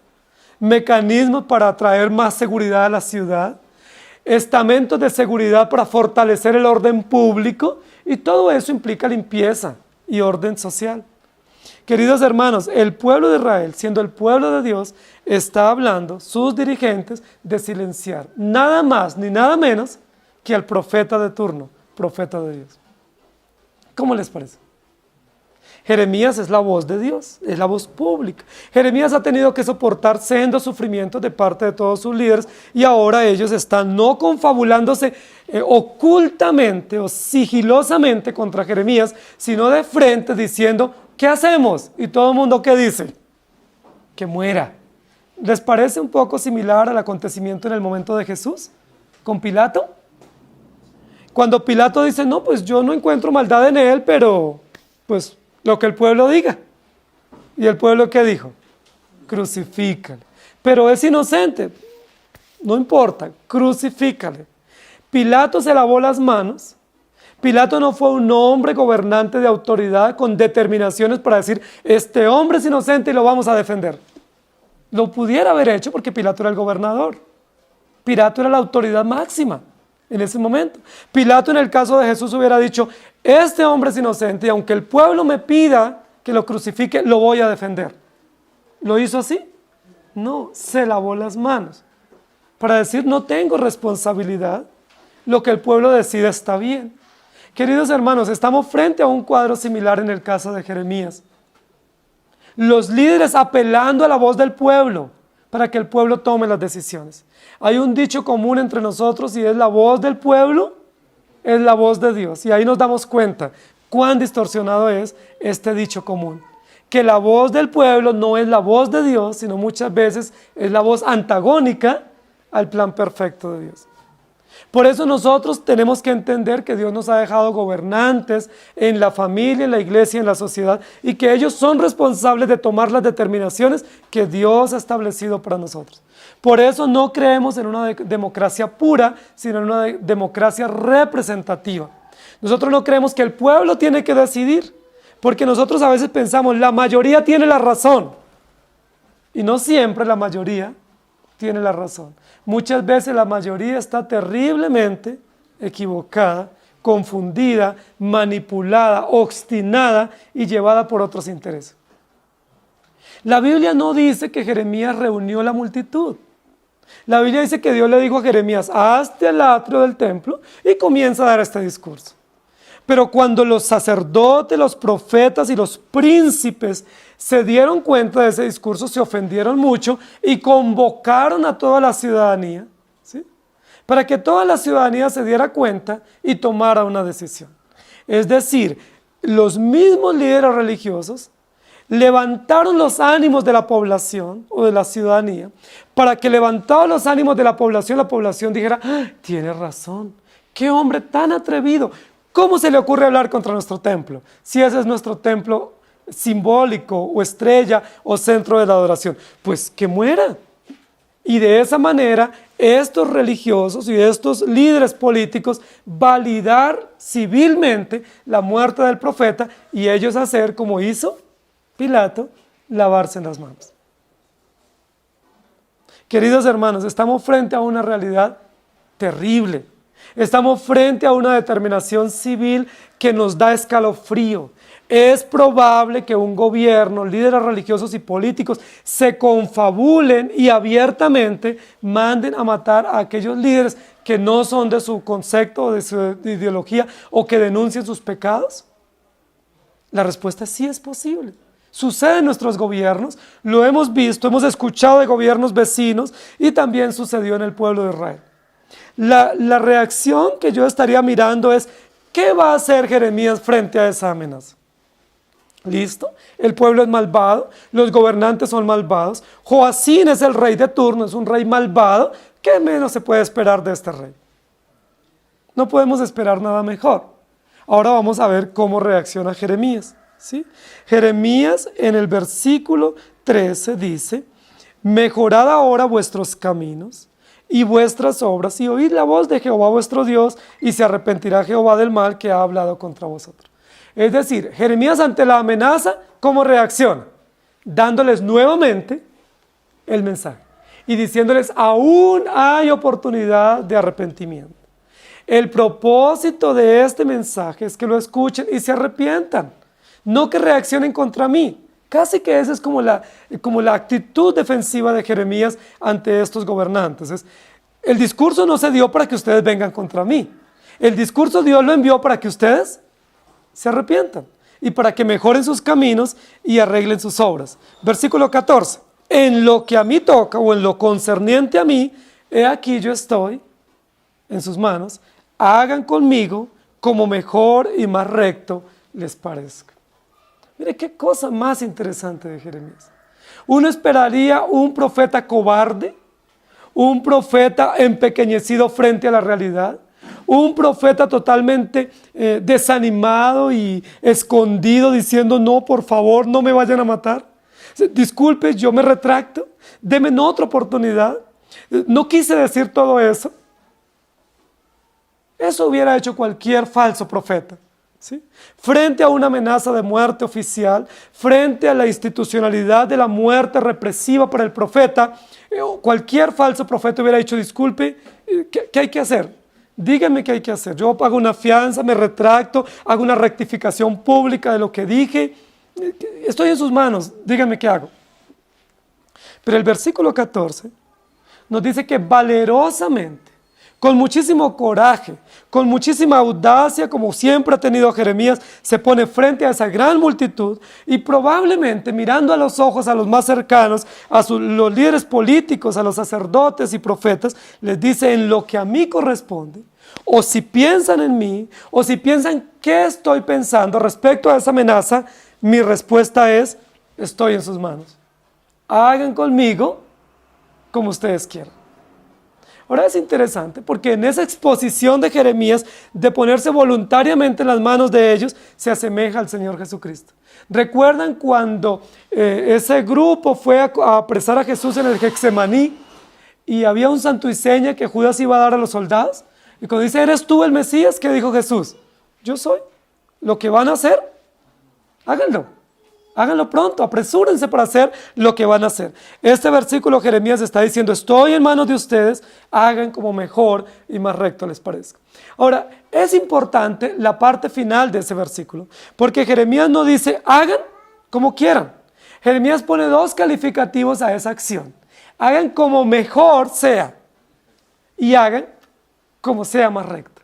mecanismos para traer más seguridad a la ciudad, estamentos de seguridad para fortalecer el orden público, y todo eso implica limpieza y orden social. Queridos hermanos, el pueblo de Israel, siendo el pueblo de Dios, está hablando, sus dirigentes, de silenciar nada más ni nada menos que al profeta de turno, profeta de Dios. ¿Cómo les parece? Jeremías es la voz de Dios, es la voz pública. Jeremías ha tenido que soportar sendos sufrimientos de parte de todos sus líderes y ahora ellos están no confabulándose ocultamente o sigilosamente contra Jeremías, sino de frente diciendo, ¿qué hacemos? Y todo el mundo, ¿qué dice? Que muera. ¿Les parece un poco similar al acontecimiento en el momento de Jesús con Pilato? Cuando Pilato dice, no, pues yo no encuentro maldad en él, pero pues lo que el pueblo diga. ¿Y el pueblo qué dijo? Crucifícale. Pero es inocente. No importa, crucifícale. Pilato se lavó las manos. Pilato no fue un hombre gobernante de autoridad con determinaciones para decir, este hombre es inocente y lo vamos a defender. Lo pudiera haber hecho porque Pilato era el gobernador. Pilato era la autoridad máxima en ese momento. Pilato en el caso de Jesús hubiera dicho, este hombre es inocente y aunque el pueblo me pida que lo crucifique, lo voy a defender. ¿Lo hizo así? No, se lavó las manos para decir, no tengo responsabilidad, lo que el pueblo decide está bien. Queridos hermanos, estamos frente a un cuadro similar en el caso de Jeremías. Los líderes apelando a la voz del pueblo para que el pueblo tome las decisiones. Hay un dicho común entre nosotros y es la voz del pueblo, es la voz de Dios. Y ahí nos damos cuenta cuán distorsionado es este dicho común. Que la voz del pueblo no es la voz de Dios, sino muchas veces es la voz antagónica al plan perfecto de Dios. Por eso nosotros tenemos que entender que Dios nos ha dejado gobernantes en la familia, en la iglesia, en la sociedad, y que ellos son responsables de tomar las determinaciones que Dios ha establecido para nosotros. Por eso no creemos en una democracia pura, sino en una democracia representativa. Nosotros no creemos que el pueblo tiene que decidir, porque nosotros a veces pensamos, la mayoría tiene la razón, y no siempre la mayoría tiene la razón. Muchas veces la mayoría está terriblemente equivocada, confundida, manipulada, obstinada y llevada por otros intereses. La Biblia no dice que Jeremías reunió la multitud. La Biblia dice que Dios le dijo a Jeremías, hazte al atrio del templo y comienza a dar este discurso. Pero cuando los sacerdotes, los profetas y los príncipes se dieron cuenta de ese discurso, se ofendieron mucho y convocaron a toda la ciudadanía, ¿sí?, para que toda la ciudadanía se diera cuenta y tomara una decisión. Es decir, los mismos líderes religiosos levantaron los ánimos de la población o de la ciudadanía para que levantados los ánimos de la población dijera, ¡ah, tiene razón! ¡Qué hombre tan atrevido! ¿Cómo se le ocurre hablar contra nuestro templo? Si ese es nuestro templo simbólico o estrella o centro de la adoración, pues que muera. Y de esa manera estos religiosos y estos líderes políticos validar civilmente la muerte del profeta y ellos hacer como hizo Pilato, lavarse en las manos. Queridos hermanos, estamos frente a una realidad terrible. Estamos frente a una determinación civil que nos da escalofrío. Es probable que un gobierno, líderes religiosos y políticos se confabulen y abiertamente manden a matar a aquellos líderes que no son de su concepto o de su ideología o que denuncien sus pecados. La respuesta es sí, es posible. Sucede en nuestros gobiernos, lo hemos visto, hemos escuchado de gobiernos vecinos y también sucedió en el pueblo de Israel. La reacción que yo estaría mirando es, ¿qué va a hacer Jeremías frente a esa amenaza? ¿Listo? El pueblo es malvado, los gobernantes son malvados, Joacín es el rey de turno, es un rey malvado, ¿qué menos se puede esperar de este rey? No podemos esperar nada mejor. Ahora vamos a ver cómo reacciona Jeremías, ¿sí? Jeremías en el versículo 13 dice, mejorad ahora vuestros caminos y vuestras obras, y oíd la voz de Jehová vuestro Dios, y se arrepentirá Jehová del mal que ha hablado contra vosotros. Es decir, Jeremías ante la amenaza, ¿cómo reacciona? Dándoles nuevamente el mensaje y diciéndoles, aún hay oportunidad de arrepentimiento. El propósito de este mensaje es que lo escuchen y se arrepientan, no que reaccionen contra mí. Casi que esa es como la actitud defensiva de Jeremías ante estos gobernantes. El discurso no se dio para que ustedes vengan contra mí. El discurso Dios lo envió para que ustedes se arrepientan y para que mejoren sus caminos y arreglen sus obras. Versículo 14. En lo que a mí toca o en lo concerniente a mí, he aquí yo estoy en sus manos. Hagan conmigo como mejor y más recto les parezca. Mire qué cosa más interesante de Jeremías. Uno esperaría un profeta cobarde, un profeta empequeñecido frente a la realidad, un profeta totalmente desanimado y escondido diciendo no, por favor, no me vayan a matar. Disculpe, yo me retracto, denme otra oportunidad. No quise decir todo eso. Eso hubiera hecho cualquier falso profeta, ¿sí? Frente a una amenaza de muerte oficial, frente a la institucionalidad de la muerte represiva para el profeta, cualquier falso profeta hubiera dicho, disculpe, ¿qué hay que hacer? Díganme qué hay que hacer. Yo pago una fianza, me retracto, hago una rectificación pública de lo que dije. Estoy en sus manos, díganme qué hago. Pero el versículo 14 nos dice que valerosamente, con muchísimo coraje, con muchísima audacia, como siempre ha tenido Jeremías, se pone frente a esa gran multitud y probablemente mirando a los ojos a los más cercanos, los líderes políticos, a los sacerdotes y profetas, les dice en lo que a mí corresponde, o si piensan en mí, o si piensan qué estoy pensando respecto a esa amenaza, mi respuesta es, estoy en sus manos. Hagan conmigo como ustedes quieran. Ahora es interesante porque en esa exposición de Jeremías de ponerse voluntariamente en las manos de ellos se asemeja al Señor Jesucristo. ¿Recuerdan cuando ese grupo fue a apresar a Jesús en el Getsemaní y había un santo y seña que Judas iba a dar a los soldados? Y cuando dice, ¿eres tú el Mesías? ¿Qué dijo Jesús? Yo soy. Lo que van a hacer, háganlo. Háganlo pronto, apresúrense para hacer lo que van a hacer. Este versículo Jeremías está diciendo, estoy en manos de ustedes, hagan como mejor y más recto les parezca. Ahora, es importante la parte final de ese versículo, porque Jeremías no dice, hagan como quieran. Jeremías pone dos calificativos a esa acción. Hagan como mejor sea y hagan como sea más recto.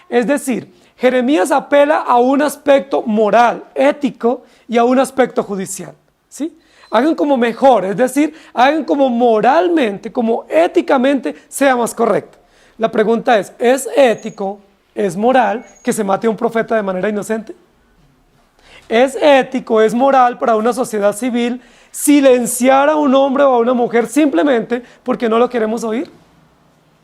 Es decir, Jeremías apela a un aspecto moral, ético y a un aspecto judicial, ¿sí? Hagan como mejor, es decir, hagan como moralmente, como éticamente sea más correcto. La pregunta es ético, es moral que se mate a un profeta de manera inocente? ¿Es ético, es moral para una sociedad civil silenciar a un hombre o a una mujer simplemente porque no lo queremos oír?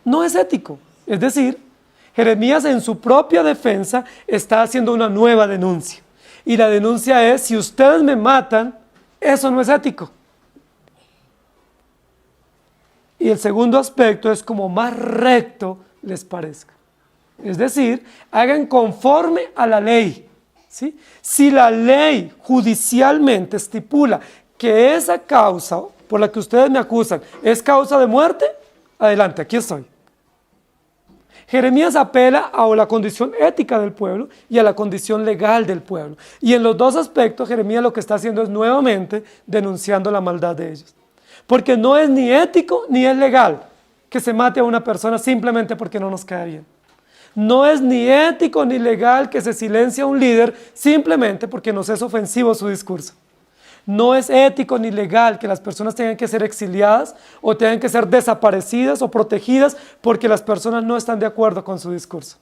No es ético, es decir, Jeremías en su propia defensa está haciendo una nueva denuncia. Y la denuncia es, si ustedes me matan, eso no es ético. Y el segundo aspecto es como más recto les parezca. Es decir, hagan conforme a la ley, ¿sí? Si la ley judicialmente estipula que esa causa por la que ustedes me acusan es causa de muerte, adelante, aquí estoy. Jeremías apela a la condición ética del pueblo y a la condición legal del pueblo. Y en los dos aspectos, Jeremías lo que está haciendo es nuevamente denunciando la maldad de ellos. Porque no es ni ético ni es legal que se mate a una persona simplemente porque no nos cae bien. No es ni ético ni legal que se silencie a un líder simplemente porque nos es ofensivo su discurso. No es ético ni legal que las personas tengan que ser exiliadas o tengan que ser desaparecidas o protegidas porque las personas no están de acuerdo con su discurso.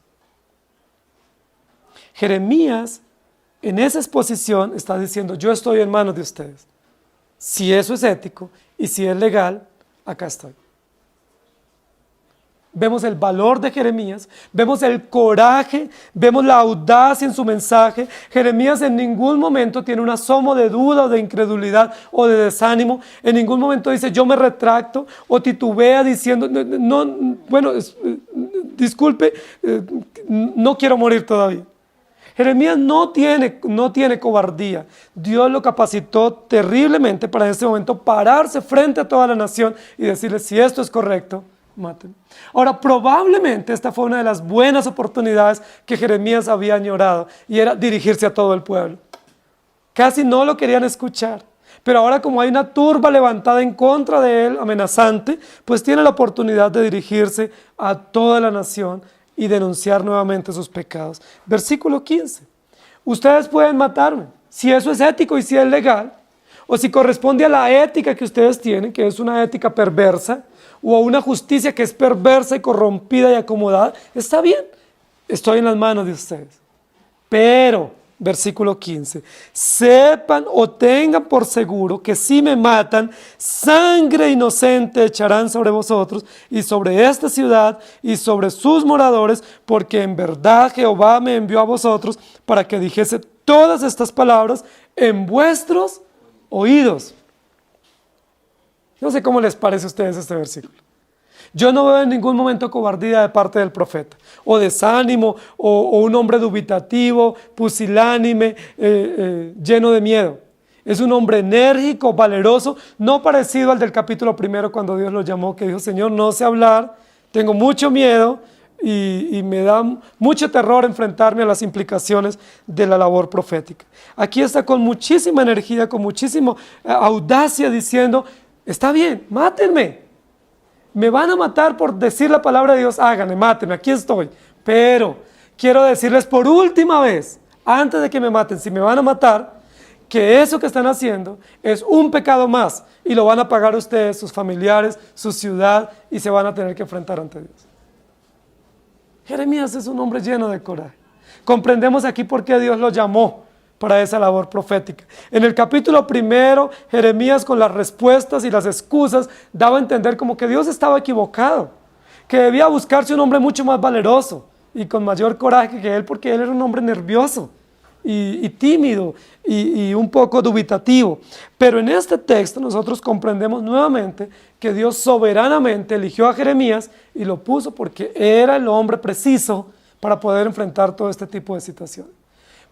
Jeremías en esa exposición está diciendo, yo estoy en manos de ustedes. Si eso es ético y si es legal, acá estoy. Vemos el valor de Jeremías, vemos el coraje, vemos la audacia en su mensaje. Jeremías en ningún momento tiene un asomo de duda o de incredulidad o de desánimo. En ningún momento dice yo me retracto o titubea diciendo, disculpe, no quiero morir todavía. Jeremías no tiene cobardía. Dios lo capacitó terriblemente para en este momento pararse frente a toda la nación y decirle si esto es correcto, maten. Ahora, probablemente esta fue una de las buenas oportunidades que Jeremías había añorado y era dirigirse a todo el pueblo. Casi no lo querían escuchar, Pero ahora, como hay una turba levantada en contra de él, amenazante, pues tiene la oportunidad de dirigirse a toda la nación y denunciar nuevamente sus pecados. Versículo 15. Ustedes pueden matarme, si eso es ético y si es legal, o si corresponde a la ética que ustedes tienen, que es una ética perversa, o a una justicia que es perversa y corrompida y acomodada, está bien, estoy en las manos de ustedes. Pero, versículo 15, sepan o tengan por seguro que si me matan, sangre inocente echarán sobre vosotros y sobre esta ciudad y sobre sus moradores, porque en verdad Jehová me envió a vosotros para que dijese todas estas palabras en vuestros oídos. No sé cómo les parece a ustedes este versículo. Yo no veo en ningún momento cobardía de parte del profeta, o desánimo, o un hombre dubitativo, pusilánime, lleno de miedo. Es un hombre enérgico, valeroso, no parecido al del capítulo 1 cuando Dios lo llamó, que dijo: Señor, no sé hablar, tengo mucho miedo y me da mucho terror enfrentarme a las implicaciones de la labor profética. Aquí está con muchísima energía, con muchísima audacia diciendo: está bien, mátenme. Me van a matar por decir la palabra de Dios, háganme, mátenme, aquí estoy. Pero quiero decirles por última vez, antes de que me maten, si me van a matar, que eso que están haciendo es un pecado más y lo van a pagar ustedes, sus familiares, su ciudad, y se van a tener que enfrentar ante Dios. Jeremías es un hombre lleno de coraje. Comprendemos aquí por qué Dios lo llamó para esa labor profética. En el capítulo 1, Jeremías, con las respuestas y las excusas, daba a entender como que Dios estaba equivocado, que debía buscarse un hombre mucho más valeroso y con mayor coraje que él, porque él era un hombre nervioso y tímido y un poco dubitativo. Pero en este texto nosotros comprendemos nuevamente que Dios soberanamente eligió a Jeremías y lo puso porque era el hombre preciso para poder enfrentar todo este tipo de situaciones.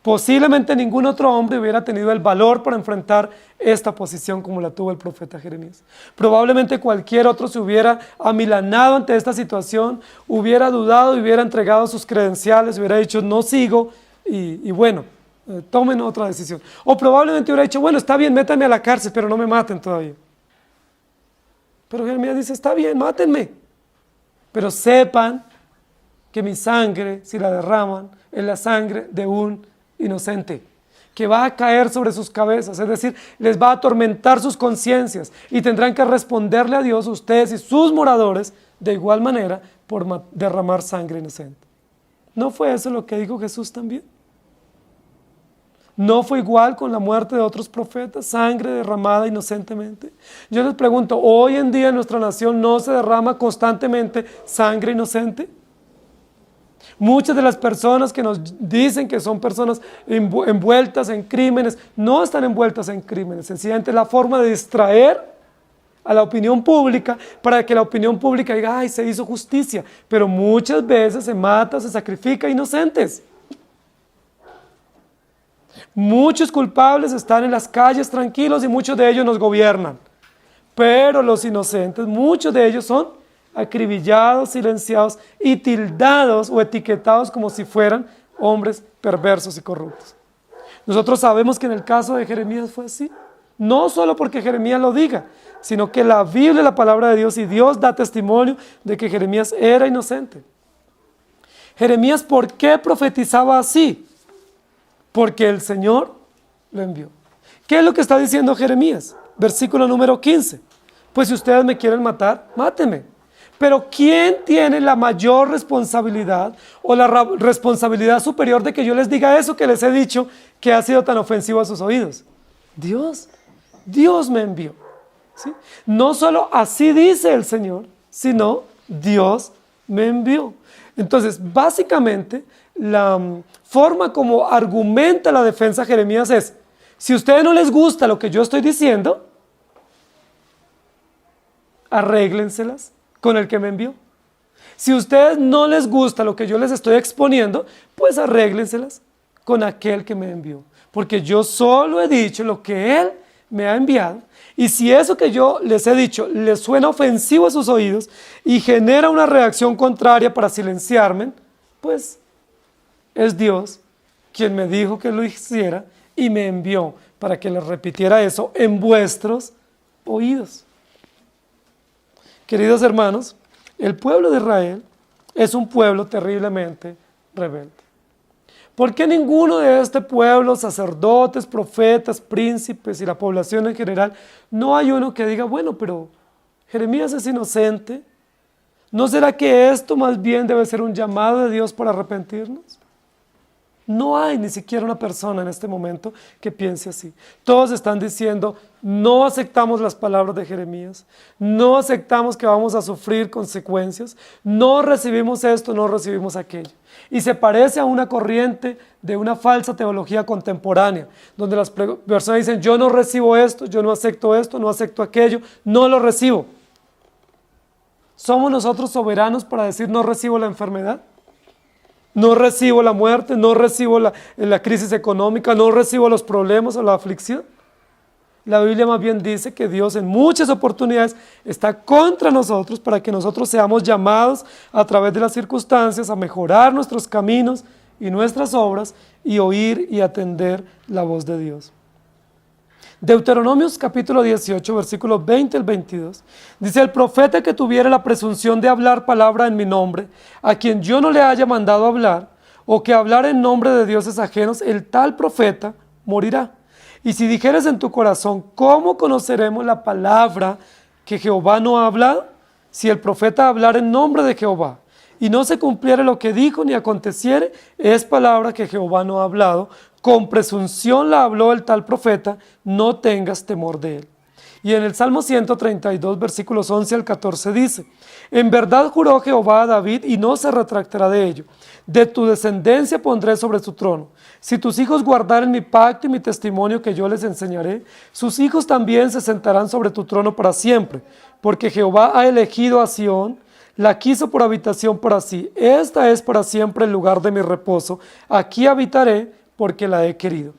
Posiblemente ningún otro hombre hubiera tenido el valor para enfrentar esta posición como la tuvo el profeta Jeremías. Probablemente cualquier otro se hubiera amilanado ante esta situación, hubiera dudado y hubiera entregado sus credenciales, hubiera dicho: no sigo y bueno, tomen otra decisión. O probablemente hubiera dicho: bueno, está bien, métanme a la cárcel, pero no me maten todavía. Pero Jeremías dice: está bien, mátenme, pero sepan que mi sangre, si la derraman, es la sangre de un inocente, que va a caer sobre sus cabezas, es decir, les va a atormentar sus conciencias y tendrán que responderle a Dios, ustedes y sus moradores, de igual manera, por derramar sangre inocente. ¿No fue eso lo que dijo Jesús también? ¿No fue igual con la muerte de otros profetas? Sangre derramada inocentemente. Yo les pregunto, ¿hoy en día en nuestra nación no se derrama constantemente sangre inocente? Muchas de las personas que nos dicen que son personas envueltas en crímenes, no están envueltas en crímenes, sencillamente es la forma de distraer a la opinión pública para que la opinión pública diga: ay, se hizo justicia, pero muchas veces se mata, se sacrifica inocentes. Muchos culpables están en las calles tranquilos y muchos de ellos nos gobiernan, pero los inocentes, muchos de ellos son acribillados, silenciados y tildados o etiquetados como si fueran hombres perversos y corruptos. Nosotros sabemos que en el caso de Jeremías fue así, no solo porque Jeremías lo diga, sino que la Biblia es la palabra de Dios y Dios da testimonio de que Jeremías era inocente. Jeremías, ¿por qué profetizaba así? Porque el Señor lo envió. ¿Qué es lo que está diciendo Jeremías? Versículo número 15. Pues si ustedes me quieren matar, mátenme. Pero ¿quién tiene la mayor responsabilidad o la responsabilidad superior de que yo les diga eso que les he dicho que ha sido tan ofensivo a sus oídos? Dios. Dios me envió. ¿Sí? No solo así dice el Señor, sino Dios me envió. Entonces, básicamente, la forma como argumenta la defensa Jeremías es: si a ustedes no les gusta lo que yo estoy diciendo, arréglenselas con el que me envió. Si a ustedes no les gusta lo que yo les estoy exponiendo, pues arréglenselas con aquel que me envió. Porque yo solo he dicho lo que Él me ha enviado. Y si eso que yo les he dicho les suena ofensivo a sus oídos y genera una reacción contraria para silenciarme, pues es Dios quien me dijo que lo hiciera y me envió para que les repitiera eso en vuestros oídos. Queridos hermanos, el pueblo de Israel es un pueblo terriblemente rebelde. ¿Por qué ninguno de este pueblo, sacerdotes, profetas, príncipes y la población en general, no hay uno que diga, bueno, pero Jeremías es inocente? ¿No será que esto más bien debe ser un llamado de Dios para arrepentirnos? No hay ni siquiera una persona en este momento que piense así. Todos están diciendo, no aceptamos las palabras de Jeremías, no aceptamos que vamos a sufrir consecuencias, no recibimos esto, no recibimos aquello. Y se parece a una corriente de una falsa teología contemporánea, donde las personas dicen, yo no recibo esto, yo no acepto aquello, no lo recibo. ¿Somos nosotros soberanos para decir no recibo la enfermedad? No recibo la muerte, no recibo la crisis económica, no recibo los problemas o la aflicción. La Biblia más bien dice que Dios en muchas oportunidades está contra nosotros para que nosotros seamos llamados a través de las circunstancias a mejorar nuestros caminos y nuestras obras y oír y atender la voz de Dios. Deuteronomios capítulo 18, versículos 20 al 22, dice, el profeta que tuviera la presunción de hablar palabra en mi nombre, a quien yo no le haya mandado hablar, o que hablar en nombre de dioses ajenos, el tal profeta morirá. Y si dijeres en tu corazón, ¿cómo conoceremos la palabra que Jehová no ha hablado? Si el profeta hablar en nombre de Jehová, y no se cumpliere lo que dijo ni aconteciere, es palabra que Jehová no ha hablado, con presunción la habló el tal profeta, no tengas temor de él. Y en el Salmo 132, versículos 11 al 14 dice, en verdad juró Jehová a David y no se retractará de ello. De tu descendencia pondré sobre su trono. Si tus hijos guardaren mi pacto y mi testimonio que yo les enseñaré, sus hijos también se sentarán sobre tu trono para siempre, porque Jehová ha elegido a Sión, la quiso por habitación para sí. Esta es para siempre el lugar de mi reposo. Aquí habitaré porque la he querido.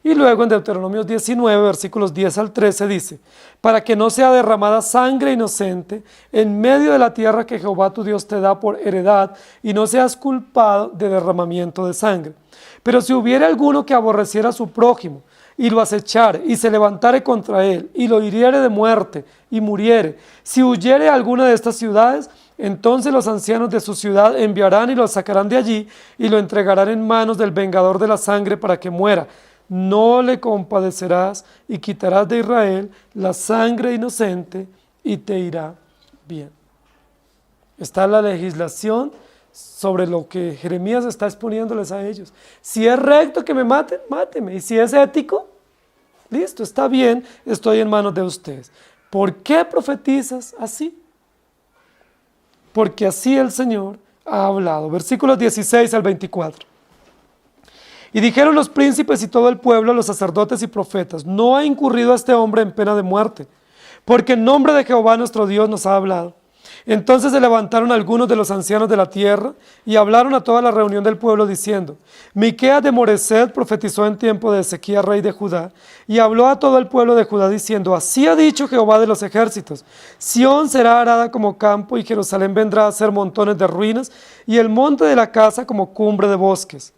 Y luego en Deuteronomio 19, versículos 10 al 13 dice, para que no sea derramada sangre inocente en medio de la tierra que Jehová tu Dios te da por heredad, y no seas culpado de derramamiento de sangre. Pero si hubiere alguno que aborreciera a su prójimo, y lo acechare, y se levantare contra él, y lo hiriere de muerte, y muriere, si huyere a alguna de estas ciudades, entonces los ancianos de su ciudad enviarán y lo sacarán de allí, y lo entregarán en manos del vengador de la sangre para que muera. No le compadecerás y quitarás de Israel la sangre inocente y te irá bien. Está la legislación sobre lo que Jeremías está exponiéndoles a ellos. Si es recto que me maten, máteme. Y si es ético, listo, está bien, estoy en manos de ustedes. ¿Por qué profetizas así? Porque así el Señor ha hablado. Versículos 16 al 24. Y dijeron los príncipes y todo el pueblo, los sacerdotes y profetas, no ha incurrido a este hombre en pena de muerte, porque en nombre de Jehová nuestro Dios nos ha hablado. Entonces se levantaron algunos de los ancianos de la tierra y hablaron a toda la reunión del pueblo diciendo, Miqueas de Moresed profetizó en tiempo de Ezequías rey de Judá y habló a todo el pueblo de Judá diciendo, así ha dicho Jehová de los ejércitos, Sión será arada como campo y Jerusalén vendrá a ser montones de ruinas y el monte de la casa como cumbre de bosques.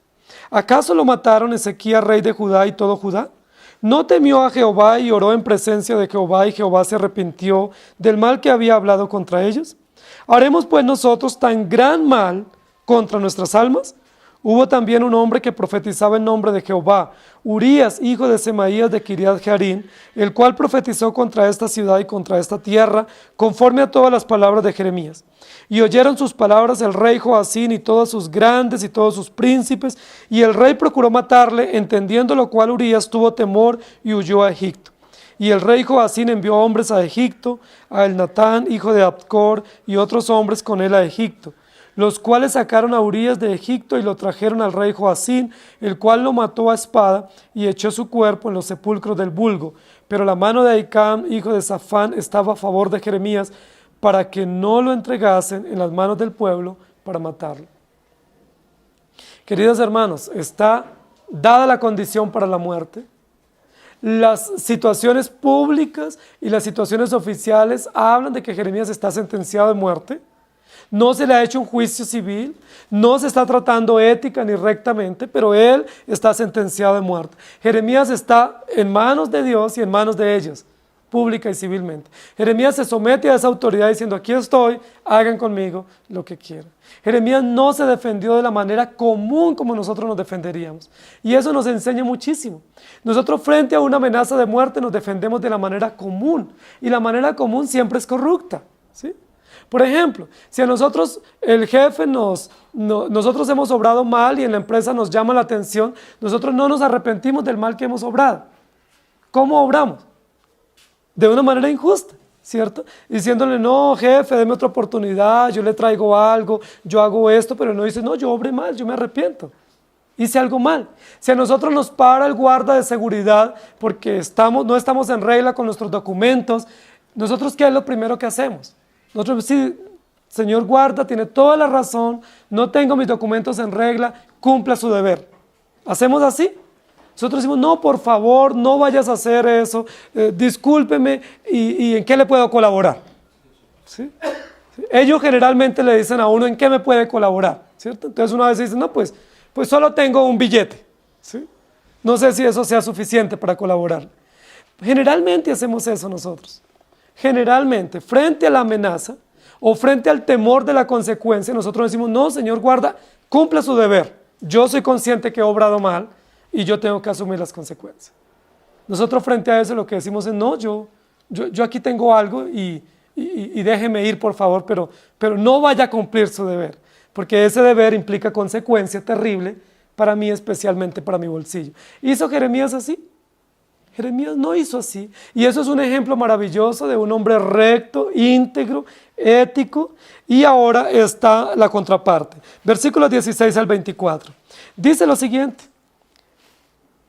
¿Acaso lo mataron Ezequías rey de Judá y todo Judá? ¿No temió a Jehová y oró en presencia de Jehová y Jehová se arrepintió del mal que había hablado contra ellos? ¿Haremos pues nosotros tan gran mal contra nuestras almas? Hubo también un hombre que profetizaba en nombre de Jehová, Urías, hijo de Semaías de Kiriat Jearim, el cual profetizó contra esta ciudad y contra esta tierra, conforme a todas las palabras de Jeremías. Y oyeron sus palabras el rey Joacín y todos sus grandes y todos sus príncipes, y el rey procuró matarle, entendiendo lo cual Urías tuvo temor y huyó a Egipto. Y el rey Joacín envió hombres a Egipto, a Elnatán, hijo de Abcor, y otros hombres con él a Egipto, los cuales sacaron a Urías de Egipto y lo trajeron al rey Joacín, el cual lo mató a espada y echó su cuerpo en los sepulcros del vulgo. Pero la mano de Ahicam, hijo de Safán, estaba a favor de Jeremías, para que no lo entregasen en las manos del pueblo para matarlo. Queridos hermanos, está dada la condición para la muerte. Las situaciones públicas y las situaciones oficiales hablan de que Jeremías está sentenciado de muerte. No se le ha hecho un juicio civil, no se está tratando ética ni rectamente, pero él está sentenciado de muerte. Jeremías está en manos de Dios y en manos de ellos, pública y civilmente. Jeremías se somete a esa autoridad diciendo, aquí estoy, hagan conmigo lo que quieran. Jeremías no se defendió de la manera común como nosotros nos defenderíamos. Y eso nos enseña muchísimo. Nosotros frente a una amenaza de muerte nos defendemos de la manera común. Y la manera común siempre es corrupta, ¿sí? Por ejemplo, si a nosotros el jefe nosotros hemos obrado mal y en la empresa nos llama la atención, nosotros no nos arrepentimos del mal que hemos obrado. ¿Cómo obramos? De una manera injusta, ¿cierto? Diciéndole, no, jefe, deme otra oportunidad, yo le traigo algo, yo hago esto, pero no dice, no, yo obré mal, yo me arrepiento. Hice algo mal. Si a nosotros nos para el guarda de seguridad porque no estamos en regla con nuestros documentos, nosotros, ¿qué es lo primero que hacemos? Nosotros, sí, señor guarda, tiene toda la razón, no tengo mis documentos en regla, cumpla su deber. ¿Hacemos así? Nosotros decimos, no, por favor, no vayas a hacer eso, discúlpeme, ¿y en qué le puedo colaborar? ¿Sí? Ellos generalmente le dicen a uno, ¿en qué me puede colaborar? ¿Cierto? Entonces una vez dice, no, pues solo tengo un billete, ¿sí? No sé si eso sea suficiente para colaborar. Generalmente hacemos eso nosotros. Generalmente, frente a la amenaza o frente al temor de la consecuencia, nosotros decimos, no, señor guarda, cumpla su deber. Yo soy consciente que he obrado mal y yo tengo que asumir las consecuencias. Nosotros frente a eso lo que decimos es, no, yo aquí tengo algo y déjeme ir, por favor, pero no vaya a cumplir su deber, porque ese deber implica consecuencia terrible para mí, especialmente para mi bolsillo. ¿Hizo Jeremías así? Jeremías no hizo así, y eso es un ejemplo maravilloso de un hombre recto, íntegro, ético, y ahora está la contraparte. Versículos 16 al 24. Dice lo siguiente: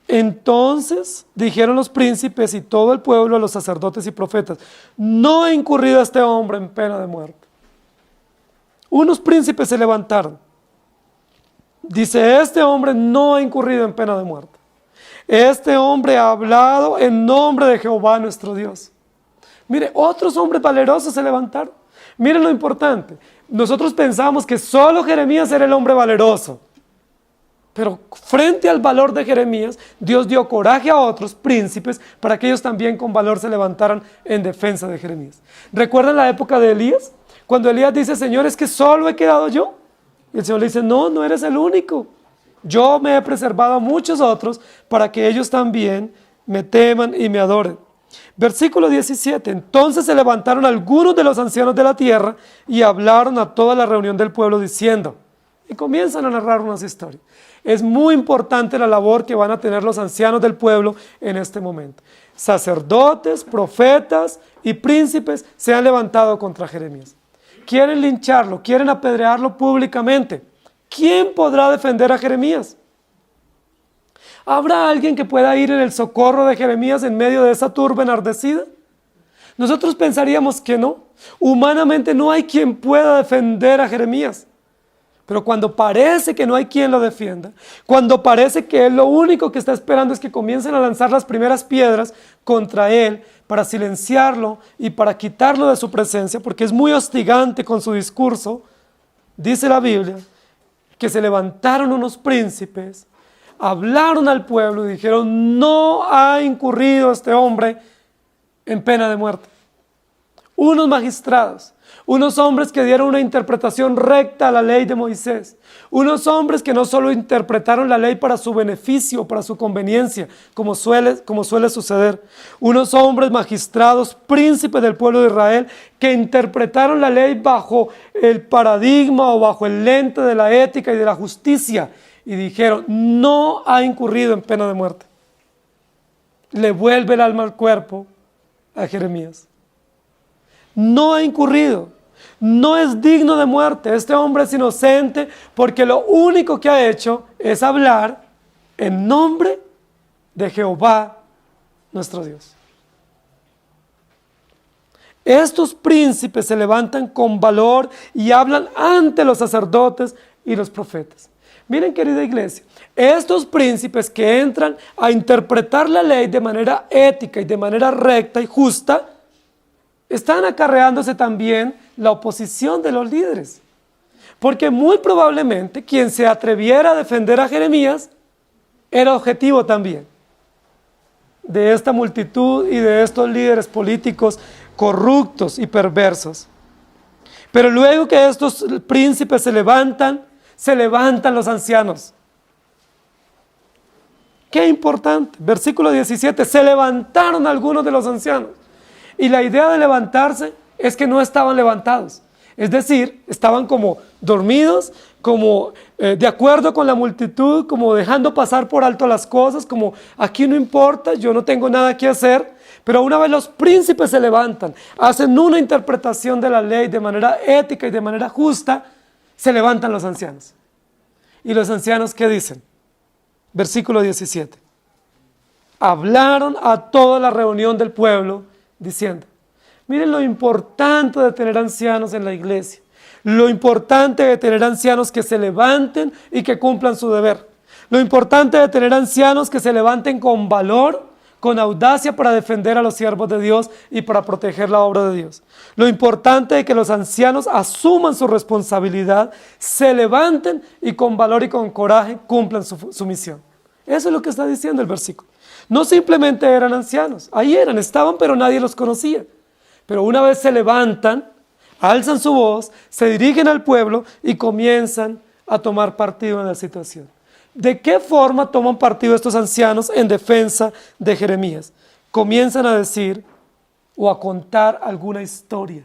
entonces dijeron los príncipes y todo el pueblo a los sacerdotes y profetas, no ha incurrido este hombre en pena de muerte. Unos príncipes se levantaron. Dice, este hombre no ha incurrido en pena de muerte. Este hombre ha hablado en nombre de Jehová nuestro Dios. Mire, otros hombres valerosos se levantaron. Miren lo importante. Nosotros pensamos que solo Jeremías era el hombre valeroso. Pero frente al valor de Jeremías, Dios dio coraje a otros príncipes para que ellos también con valor se levantaran en defensa de Jeremías. ¿Recuerdan la época de Elías? Cuando Elías dice, Señor, ¿es que solo he quedado yo? Y el Señor le dice, no, no eres el único. Yo me he preservado a muchos otros para que ellos también me teman y me adoren. Versículo 17. Entonces se levantaron algunos de los ancianos de la tierra y hablaron a toda la reunión del pueblo diciendo, y comienzan a narrar unas historias. Es muy importante la labor que van a tener los ancianos del pueblo en este momento. Sacerdotes, profetas y príncipes se han levantado contra Jeremías. Quieren lincharlo, quieren apedrearlo públicamente. ¿Quién podrá defender a Jeremías? ¿Habrá alguien que pueda ir en el socorro de Jeremías en medio de esa turba enardecida? Nosotros pensaríamos que no. Humanamente no hay quien pueda defender a Jeremías. Pero cuando parece que no hay quien lo defienda, cuando parece que él lo único que está esperando es que comiencen a lanzar las primeras piedras contra él para silenciarlo y para quitarlo de su presencia, porque es muy hostigante con su discurso, dice la Biblia, que se levantaron unos príncipes, hablaron al pueblo y dijeron, no ha incurrido este hombre en pena de muerte. Unos magistrados, unos hombres que dieron una interpretación recta a la ley de Moisés, unos hombres que no solo interpretaron la ley para su beneficio, para su conveniencia, como suele suceder, unos hombres magistrados, príncipes del pueblo de Israel, que interpretaron la ley bajo el paradigma o bajo el lente de la ética y de la justicia, y dijeron, no ha incurrido en pena de muerte. Le vuelve el alma al cuerpo a Jeremías. No ha incurrido, no es digno de muerte, este hombre es inocente porque lo único que ha hecho es hablar en nombre de Jehová nuestro Dios. Estos príncipes se levantan con valor y hablan ante los sacerdotes y los profetas. Miren, querida iglesia, estos príncipes que entran a interpretar la ley de manera ética y de manera recta y justa, están acarreándose también la oposición de los líderes. Porque muy probablemente quien se atreviera a defender a Jeremías era objetivo también de esta multitud y de estos líderes políticos corruptos y perversos. Pero luego que estos príncipes se levantan los ancianos. Qué importante. Versículo 17, se levantaron algunos de los ancianos. Y la idea de levantarse es que no estaban levantados. Es decir, estaban como dormidos, como de acuerdo con la multitud, como dejando pasar por alto las cosas, como aquí no importa, yo no tengo nada que hacer. Pero una vez los príncipes se levantan, hacen una interpretación de la ley de manera ética y de manera justa, se levantan los ancianos. ¿Y los ancianos qué dicen? Versículo 17. Hablaron a toda la reunión del pueblo diciendo, miren lo importante de tener ancianos en la iglesia, lo importante de tener ancianos que se levanten y que cumplan su deber, lo importante de tener ancianos que se levanten con valor, con audacia para defender a los siervos de Dios y para proteger la obra de Dios. Lo importante de que los ancianos asuman su responsabilidad, se levanten y con valor y con coraje cumplan su misión. Eso es lo que está diciendo el versículo. No simplemente eran ancianos, ahí estaban, pero nadie los conocía. Pero una vez se levantan, alzan su voz, se dirigen al pueblo y comienzan a tomar partido en la situación. ¿De qué forma toman partido estos ancianos en defensa de Jeremías? Comienzan a decir o a contar alguna historia.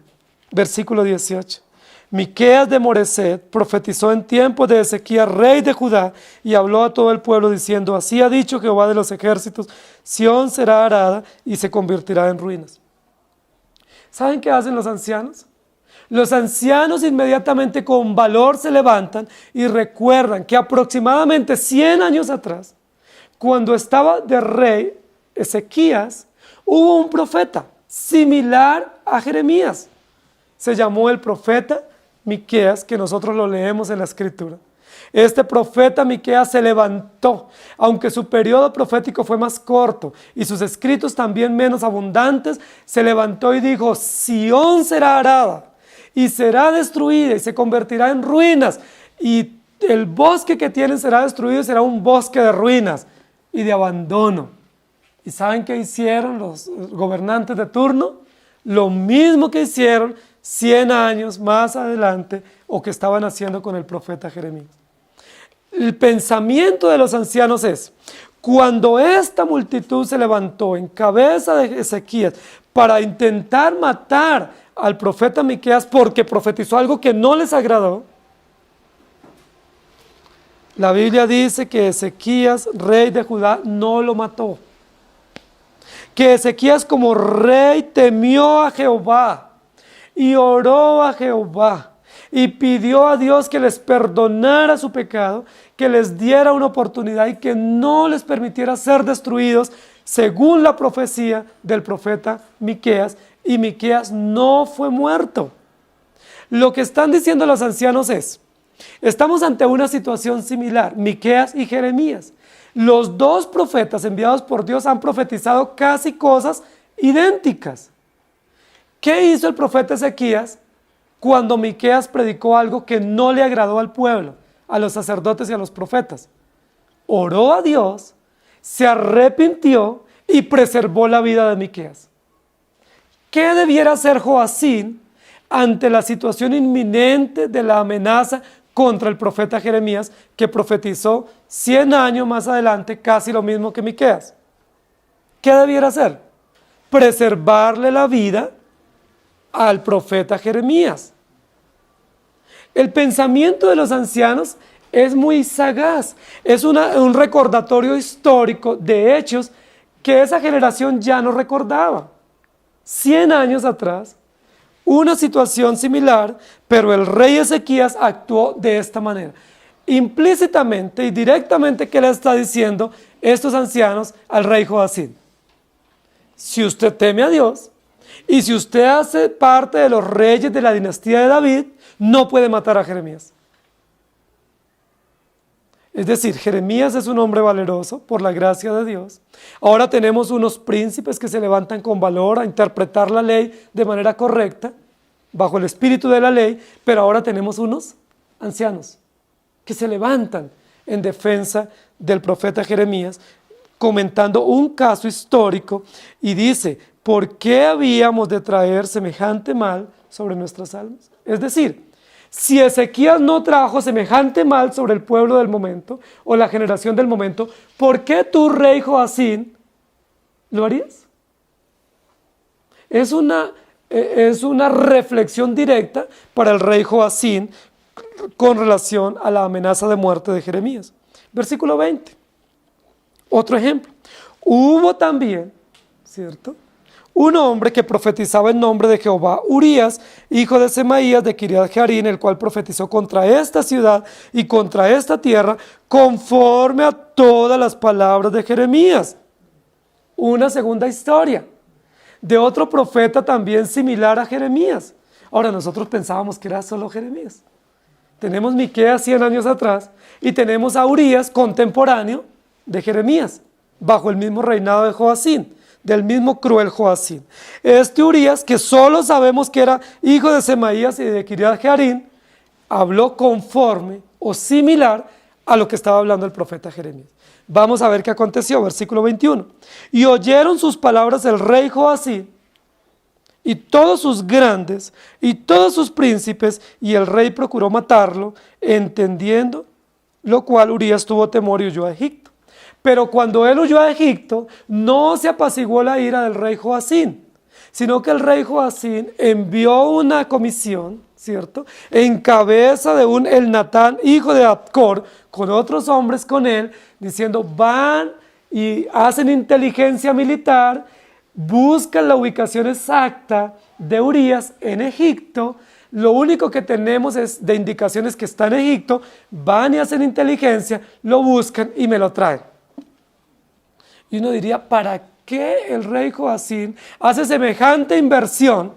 Versículo 18. Miqueas de Moreset profetizó en tiempos de Ezequías, rey de Judá, y habló a todo el pueblo diciendo, así ha dicho Jehová de los ejércitos, Sión será arada y se convertirá en ruinas. ¿Saben qué hacen los ancianos? Los ancianos inmediatamente con valor se levantan y recuerdan que aproximadamente 100 años atrás, cuando estaba de rey Ezequías, hubo un profeta similar a Jeremías. Se llamó el profeta Miqueas, que nosotros lo leemos en la Escritura. Este profeta Miqueas se levantó, aunque su periodo profético fue más corto y sus escritos también menos abundantes, se levantó y dijo, Sión será arada y será destruida y se convertirá en ruinas y el bosque que tienen será destruido y será un bosque de ruinas y de abandono. ¿Y saben qué hicieron los gobernantes de turno? Lo mismo que hicieron 100 años más adelante o que estaban haciendo con el profeta Jeremías. El pensamiento de los ancianos es, cuando esta multitud se levantó en cabeza de Ezequías para intentar matar al profeta Miqueas porque profetizó algo que no les agradó, la Biblia dice que Ezequías, rey de Judá, no lo mató. Que Ezequías como rey temió a Jehová y oró a Jehová y pidió a Dios que les perdonara su pecado, que les diera una oportunidad y que no les permitiera ser destruidos según la profecía del profeta Miqueas, y Miqueas no fue muerto. Lo que están diciendo los ancianos es, estamos ante una situación similar, Miqueas y Jeremías. Los dos profetas enviados por Dios han profetizado casi cosas idénticas. ¿Qué hizo el profeta Ezequías cuando Miqueas predicó algo que no le agradó al pueblo, a los sacerdotes y a los profetas? Oró a Dios, se arrepintió y preservó la vida de Miqueas. ¿Qué debiera hacer Joacín ante la situación inminente de la amenaza contra el profeta Jeremías, que profetizó 100 años más adelante casi lo mismo que Miqueas? ¿Qué debiera hacer? Preservarle la vida al profeta Jeremías. El pensamiento de los ancianos es muy sagaz, es un recordatorio histórico de hechos que esa generación ya no recordaba. 100 años atrás, una situación similar, pero el rey Ezequías actuó de esta manera. Implícitamente y directamente, ¿qué le está diciendo estos ancianos al rey Joacín? Si usted teme a Dios y si usted hace parte de los reyes de la dinastía de David, no puede matar a Jeremías. Es decir, Jeremías es un hombre valeroso por la gracia de Dios. Ahora tenemos unos príncipes que se levantan con valor a interpretar la ley de manera correcta. bajo el espíritu de la ley, pero ahora tenemos unos ancianos que se levantan en defensa del profeta Jeremías, comentando un caso histórico y dice, ¿por qué habíamos de traer semejante mal sobre nuestras almas? Es decir, si Ezequías no trajo semejante mal sobre el pueblo del momento o la generación del momento, ¿por qué tú, rey Joacín, lo harías? Es una reflexión directa para el rey Joacín con relación a la amenaza de muerte de Jeremías. Versículo 20. Otro ejemplo. Hubo también, ¿cierto?, un hombre que profetizaba en nombre de Jehová, Urías, hijo de Semaías de Kiriat Jearim, el cual profetizó contra esta ciudad y contra esta tierra, conforme a todas las palabras de Jeremías. Una segunda historia de otro profeta también similar a Jeremías. Ahora, nosotros pensábamos que era solo Jeremías. Tenemos Miqueas 100 años atrás y tenemos a Urías contemporáneo de Jeremías, bajo el mismo reinado de Joacín, del mismo cruel Joacín. Este Urías, que solo sabemos que era hijo de Semaías y de Kiriat Jearim, habló conforme o similar a lo que estaba hablando el profeta Jeremías. Vamos a ver qué aconteció, versículo 21. Y oyeron sus palabras el rey Joacín, y todos sus grandes, y todos sus príncipes, y el rey procuró matarlo, entendiendo lo cual Urías tuvo temor y huyó a Egipto. Pero cuando él huyó a Egipto, no se apaciguó la ira del rey Joacín, sino que el rey Joacín envió una comisión, ¿cierto?, en cabeza de un Elnatán, hijo de Acbor, con otros hombres con él, diciendo, van y hacen inteligencia militar, buscan la ubicación exacta de Urías en Egipto. Lo único que tenemos es de indicaciones que está en Egipto, van y hacen inteligencia, lo buscan y me lo traen. Y uno diría, ¿para qué el rey Joacín hace semejante inversión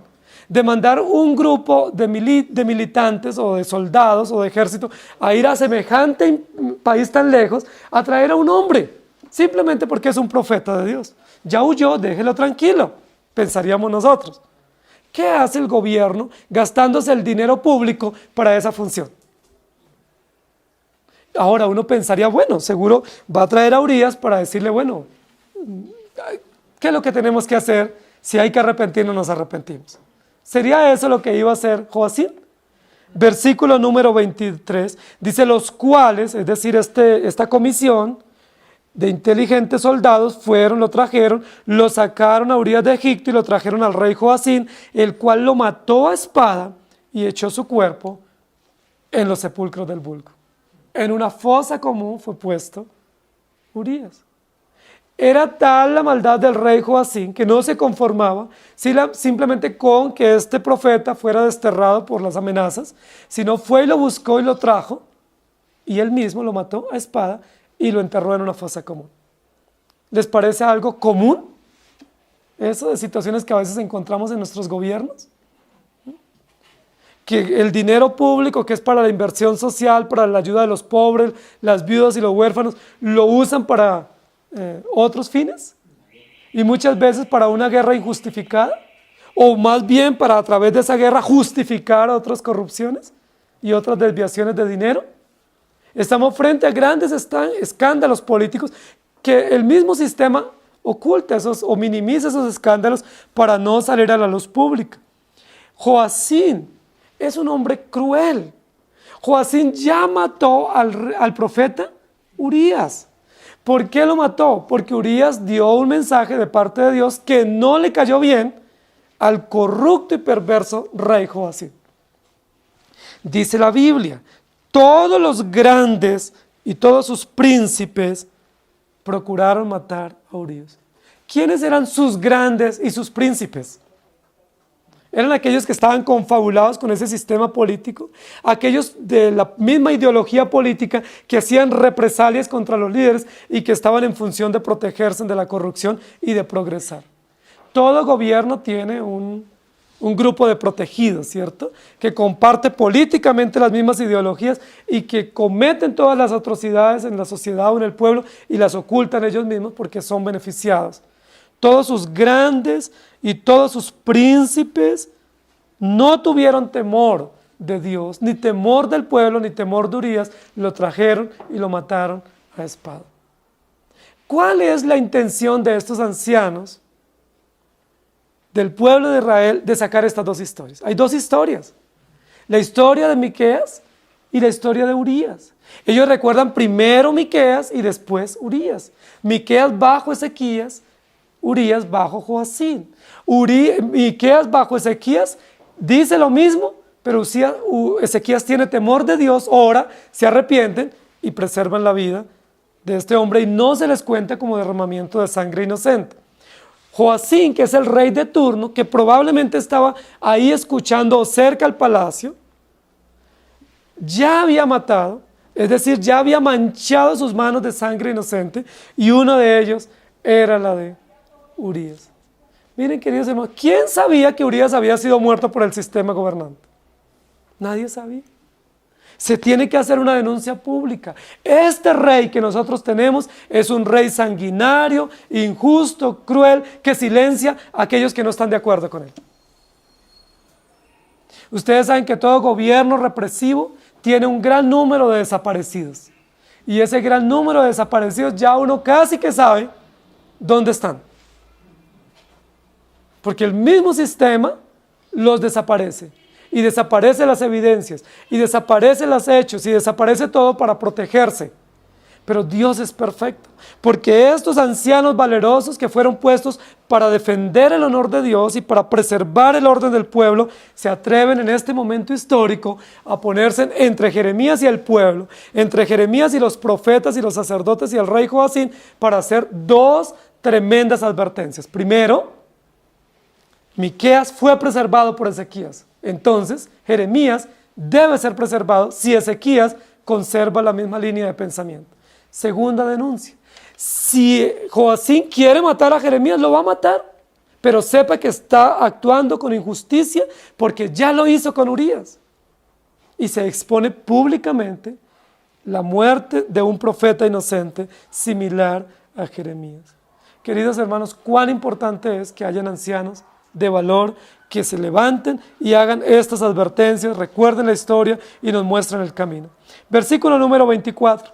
de mandar un grupo de militantes o de soldados o de ejército a ir a semejante país tan lejos a traer a un hombre? Simplemente porque es un profeta de Dios. Ya huyó, déjelo tranquilo, pensaríamos nosotros. ¿Qué hace el gobierno gastándose el dinero público para esa función? Ahora uno pensaría, bueno, seguro va a traer a Urías para decirle, bueno, ¿qué es lo que tenemos que hacer? Si hay que arrepentirnos, nos arrepentimos. ¿Sería eso lo que iba a hacer Joacín? Versículo número 23, dice, los cuales, es decir, esta comisión de inteligentes soldados fueron, lo trajeron, lo sacaron a Urías de Egipto y lo trajeron al rey Joacín, el cual lo mató a espada y echó su cuerpo en los sepulcros del vulgo. En una fosa común fue puesto Urías. Era tal la maldad del rey Joacín que no se conformaba simplemente con que este profeta fuera desterrado por las amenazas, sino fue y lo buscó y lo trajo, y él mismo lo mató a espada y lo enterró en una fosa común. ¿Les parece algo común eso de situaciones que a veces encontramos en nuestros gobiernos? Que el dinero público, que es para la inversión social, para la ayuda de los pobres, las viudas y los huérfanos, lo usan para otros fines, y muchas veces para una guerra injustificada, o más bien para a través de esa guerra justificar otras corrupciones y otras desviaciones de dinero. Estamos frente a grandes escándalos políticos que el mismo sistema oculta o minimiza esos escándalos para no salir a la luz pública. Joacín es un hombre cruel. Joacín ya mató al profeta Urías. ¿Por qué lo mató? Porque Urías dio un mensaje de parte de Dios que no le cayó bien al corrupto y perverso rey Joacín. Dice la Biblia, todos los grandes y todos sus príncipes procuraron matar a Urías. ¿Quiénes eran sus grandes y sus príncipes? Eran aquellos que estaban confabulados con ese sistema político, aquellos de la misma ideología política que hacían represalias contra los líderes y que estaban en función de protegerse de la corrupción y de progresar. Todo gobierno tiene un grupo de protegidos, ¿cierto?, que comparte políticamente las mismas ideologías y que cometen todas las atrocidades en la sociedad o en el pueblo y las ocultan ellos mismos porque son beneficiados. Todos sus grandes y todos sus príncipes no tuvieron temor de Dios, ni temor del pueblo, ni temor de Urías, lo trajeron y lo mataron a espada. ¿Cuál es la intención de estos ancianos del pueblo de Israel de sacar estas dos historias? Hay dos historias, la historia de Miqueas y la historia de Urías. Ellos recuerdan primero Miqueas y después Urías. Miqueas bajo Ezequías, Urías bajo Joacim. Miqueas bajo Ezequías dice lo mismo, pero Ezequías tiene temor de Dios, ora, se arrepienten y preservan la vida de este hombre y no se les cuenta como derramamiento de sangre inocente. Joacim, que es el rey de turno, que probablemente estaba ahí escuchando o cerca al palacio, ya había matado, es decir, ya había manchado sus manos de sangre inocente, y uno de ellos era la de Urías. Miren, queridos hermanos, ¿quién sabía que Urías había sido muerto por el sistema gobernante? Nadie sabía. Se tiene que hacer una denuncia pública. Este rey que nosotros tenemos es un rey sanguinario, injusto, cruel, que silencia a aquellos que no están de acuerdo con él. Ustedes saben que todo gobierno represivo tiene un gran número de desaparecidos. Y ese gran número de desaparecidos ya uno casi que sabe dónde están. Porque el mismo sistema los desaparece. Y desaparecen las evidencias, y desaparecen los hechos, y desaparece todo para protegerse. Pero Dios es perfecto, porque estos ancianos valerosos que fueron puestos para defender el honor de Dios y para preservar el orden del pueblo, se atreven en este momento histórico a ponerse entre Jeremías y el pueblo, entre Jeremías y los profetas y los sacerdotes y el rey Joacim, para hacer dos tremendas advertencias. Primero, Miqueas fue preservado por Ezequías. Entonces, Jeremías debe ser preservado si Ezequías conserva la misma línea de pensamiento. Segunda denuncia. Si Joacim quiere matar a Jeremías, lo va a matar, pero sepa que está actuando con injusticia porque ya lo hizo con Urías. Y se expone públicamente la muerte de un profeta inocente similar a Jeremías. Queridos hermanos, cuán importante es que hayan ancianos de valor que se levanten y hagan estas advertencias, recuerden la historia y nos muestren el camino. Versículo número 24.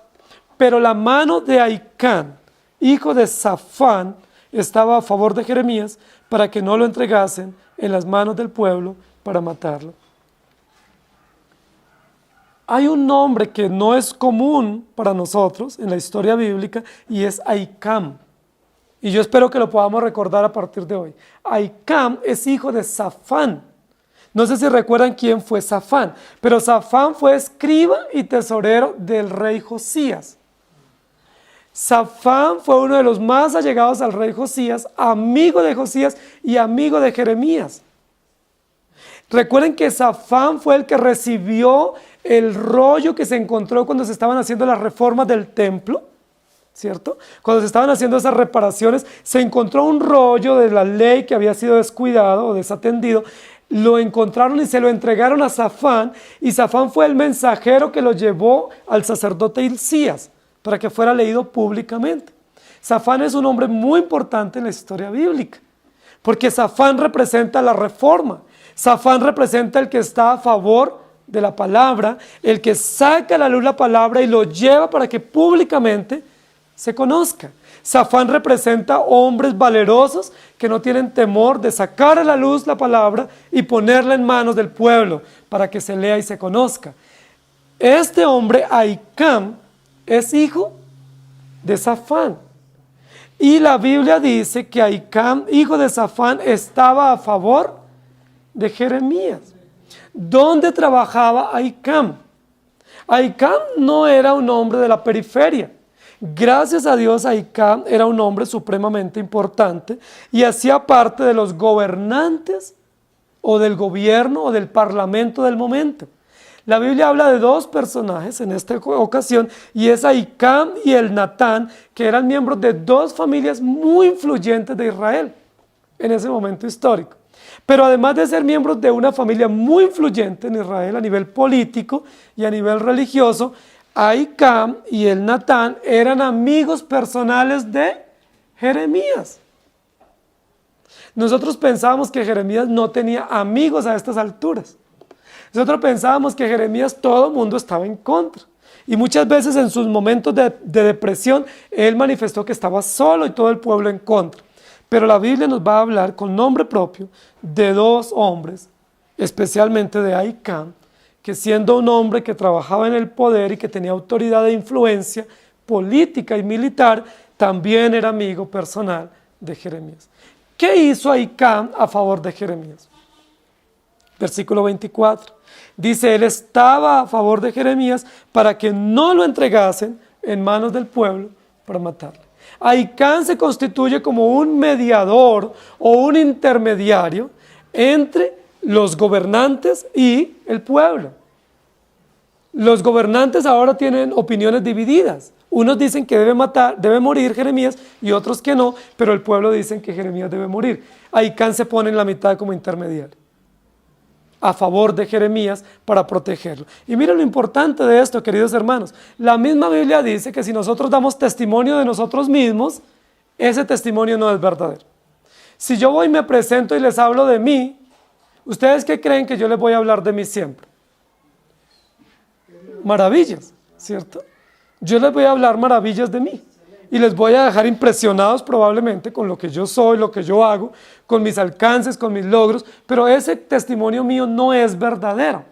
Pero la mano de Ahicam, hijo de Safán, estaba a favor de Jeremías para que no lo entregasen en las manos del pueblo para matarlo. Hay un nombre que no es común para nosotros en la historia bíblica y es Ahicam. Y yo espero que lo podamos recordar a partir de hoy. Ahicam es hijo de Safán. No sé si recuerdan quién fue Safán, pero Safán fue escriba y tesorero del rey Josías. Safán fue uno de los más allegados al rey Josías, amigo de Josías y amigo de Jeremías. Recuerden que Safán fue el que recibió el rollo que se encontró cuando se estaban haciendo las reformas del templo, ¿cierto? Cuando se estaban haciendo esas reparaciones, se encontró un rollo de la ley que había sido descuidado o desatendido, lo encontraron y se lo entregaron a Safán, y Safán fue el mensajero que lo llevó al sacerdote Hilcías para que fuera leído públicamente. Safán es un hombre muy importante en la historia bíblica, porque Safán representa la reforma, Safán representa el que está a favor de la palabra, el que saca a la luz la palabra y lo lleva para que públicamente se conozca. Safán representa hombres valerosos que no tienen temor de sacar a la luz la palabra y ponerla en manos del pueblo para que se lea y se conozca. Este hombre, Ahicam, es hijo de Safán. Y la Biblia dice que Ahicam, hijo de Safán, estaba a favor de Jeremías. ¿Dónde trabajaba Ahicam? Ahicam no era un hombre de la periferia. Gracias a Dios, Ahicam era un hombre supremamente importante y hacía parte de los gobernantes o del gobierno o del parlamento del momento. La Biblia habla de dos personajes en esta ocasión, y es Ahicam y el Natán, que eran miembros de dos familias muy influyentes de Israel en ese momento histórico. Pero además de ser miembros de una familia muy influyente en Israel a nivel político y a nivel religioso, Ahicam y el Natán eran amigos personales de Jeremías. Nosotros pensábamos que Jeremías no tenía amigos a estas alturas. Nosotros pensábamos que Jeremías todo el mundo estaba en contra. Y muchas veces en sus momentos de depresión, él manifestó que estaba solo y todo el pueblo en contra. Pero la Biblia nos va a hablar con nombre propio de dos hombres, especialmente de Ahicam, que siendo un hombre que trabajaba en el poder y que tenía autoridad e influencia política y militar, también era amigo personal de Jeremías. ¿Qué hizo Ahicam a favor de Jeremías? Versículo 24. Dice, él estaba a favor de Jeremías para que no lo entregasen en manos del pueblo para matarle. Ahicam se constituye como un mediador o un intermediario entre los gobernantes y el pueblo. Los gobernantes ahora tienen opiniones divididas. Unos dicen que debe morir Jeremías y otros que no, pero el pueblo dice que Jeremías debe morir. Ahicam se pone en la mitad como intermediario, a favor de Jeremías para protegerlo. Y miren lo importante de esto, queridos hermanos. La misma Biblia dice que si nosotros damos testimonio de nosotros mismos, ese testimonio no es verdadero. Si yo voy y me presento y les hablo de mí, ¿ustedes qué creen que yo les voy a hablar de mí siempre? Maravillas, ¿cierto? Yo les voy a hablar maravillas de mí. Y les voy a dejar impresionados probablemente con lo que yo soy, lo que yo hago, con mis alcances, con mis logros, pero ese testimonio mío no es verdadero.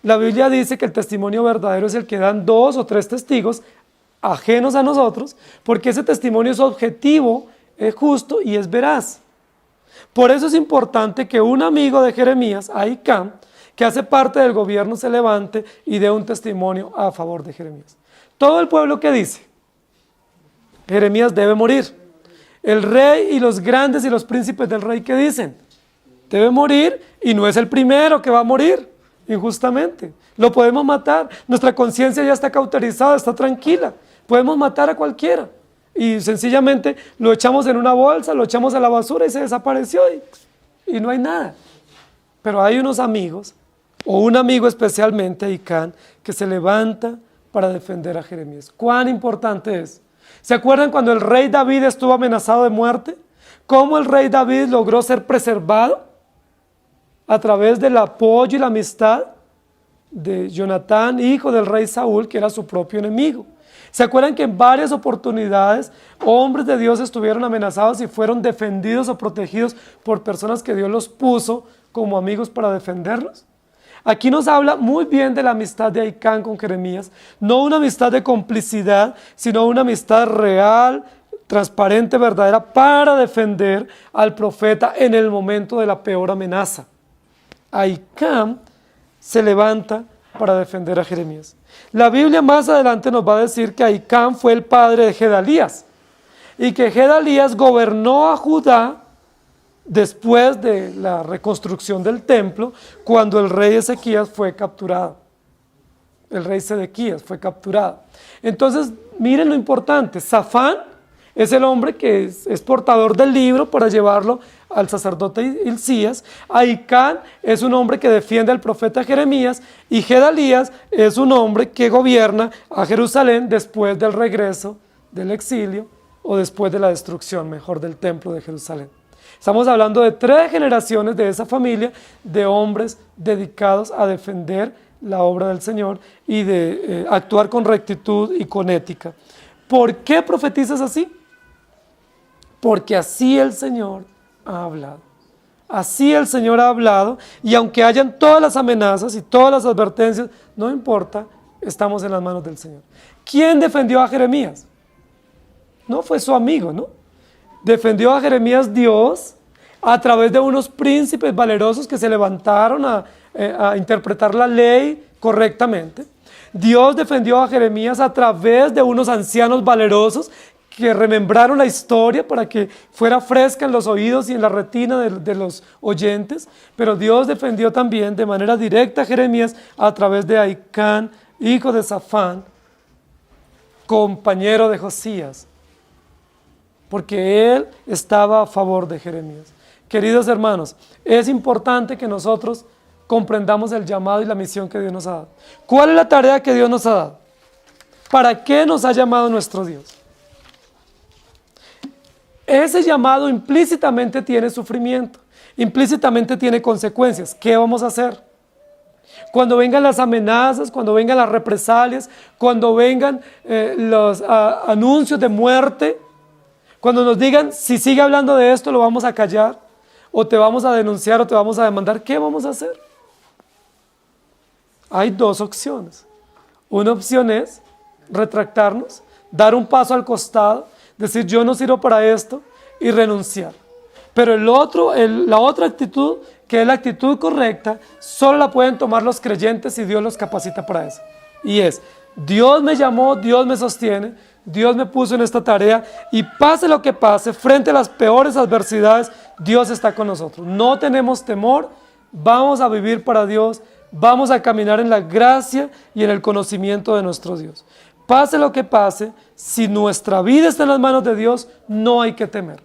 La Biblia dice que el testimonio verdadero es el que dan 2 o 3 testigos ajenos a nosotros, porque ese testimonio es objetivo, es justo y es veraz. Por eso es importante que un amigo de Jeremías, Ahicam, que hace parte del gobierno, se levante y dé un testimonio a favor de Jeremías. Todo el pueblo que dice, Jeremías debe morir. El rey y los grandes y los príncipes del rey que dicen, debe morir y no es el primero que va a morir injustamente. Lo podemos matar, nuestra conciencia ya está cauterizada, está tranquila, podemos matar a cualquiera. Y sencillamente lo echamos en una bolsa, lo echamos a la basura y se desapareció y no hay nada. Pero hay unos amigos, o un amigo especialmente, Ahicam, que se levanta para defender a Jeremías. ¿Cuán importante es? ¿Se acuerdan cuando el rey David estuvo amenazado de muerte? ¿Cómo el rey David logró ser preservado? A través del apoyo y la amistad de Jonatán, hijo del rey Saúl, que era su propio enemigo. ¿Se acuerdan que en varias oportunidades hombres de Dios estuvieron amenazados y fueron defendidos o protegidos por personas que Dios los puso como amigos para defenderlos? Aquí nos habla muy bien de la amistad de Ahicam con Jeremías, no una amistad de complicidad, sino una amistad real, transparente, verdadera, para defender al profeta en el momento de la peor amenaza. Ahicam se levanta para defender a Jeremías. La Biblia más adelante nos va a decir que Ahicam fue el padre de Gedalías y que Gedalías gobernó a Judá después de la reconstrucción del templo, cuando el rey Ezequías fue capturado. El rey Sedequías fue capturado. Entonces, miren lo importante, Safán es el hombre que es portador del libro para llevarlo al sacerdote Hilcías. Ahicam es un hombre que defiende al profeta Jeremías y Gedalías es un hombre que gobierna a Jerusalén después del regreso del exilio o después de la destrucción, mejor, del templo de Jerusalén. Estamos hablando de 3 generaciones de esa familia de hombres dedicados a defender la obra del Señor y de actuar con rectitud y con ética. ¿Por qué profetizas así? Porque así el Señor ha hablado. Así el Señor ha hablado, y aunque hayan todas las amenazas y todas las advertencias, no importa, estamos en las manos del Señor. ¿Quién defendió a Jeremías? No fue su amigo, ¿no? Defendió a Jeremías Dios a través de unos príncipes valerosos que se levantaron a interpretar la ley correctamente. Dios defendió a Jeremías a través de unos ancianos valerosos que remembraron la historia para que fuera fresca en los oídos y en la retina de los oyentes. Pero Dios defendió también de manera directa a Jeremías a través de Ahicam, hijo de Safán, compañero de Josías, porque él estaba a favor de Jeremías. Queridos hermanos, es importante que nosotros comprendamos el llamado y la misión que Dios nos ha dado. ¿Cuál es la tarea que Dios nos ha dado? ¿Para qué nos ha llamado nuestro Dios? Ese llamado implícitamente tiene sufrimiento, implícitamente tiene consecuencias. ¿Qué vamos a hacer? Cuando vengan las amenazas, cuando vengan las represalias, cuando vengan los anuncios de muerte, cuando nos digan, si sigue hablando de esto, lo vamos a callar, o te vamos a denunciar, o te vamos a demandar, ¿qué vamos a hacer? Hay dos opciones. Una opción es retractarnos, dar un paso al costado, decir yo no sirvo para esto y renunciar. Pero la otra actitud, que es la actitud correcta, solo la pueden tomar los creyentes y Dios los capacita para eso. Y es, Dios me llamó, Dios me sostiene, Dios me puso en esta tarea y pase lo que pase, frente a las peores adversidades, Dios está con nosotros. No tenemos temor, vamos a vivir para Dios, vamos a caminar en la gracia y en el conocimiento de nuestro Dios. Pase lo que pase, si nuestra vida está en las manos de Dios, no hay que temer.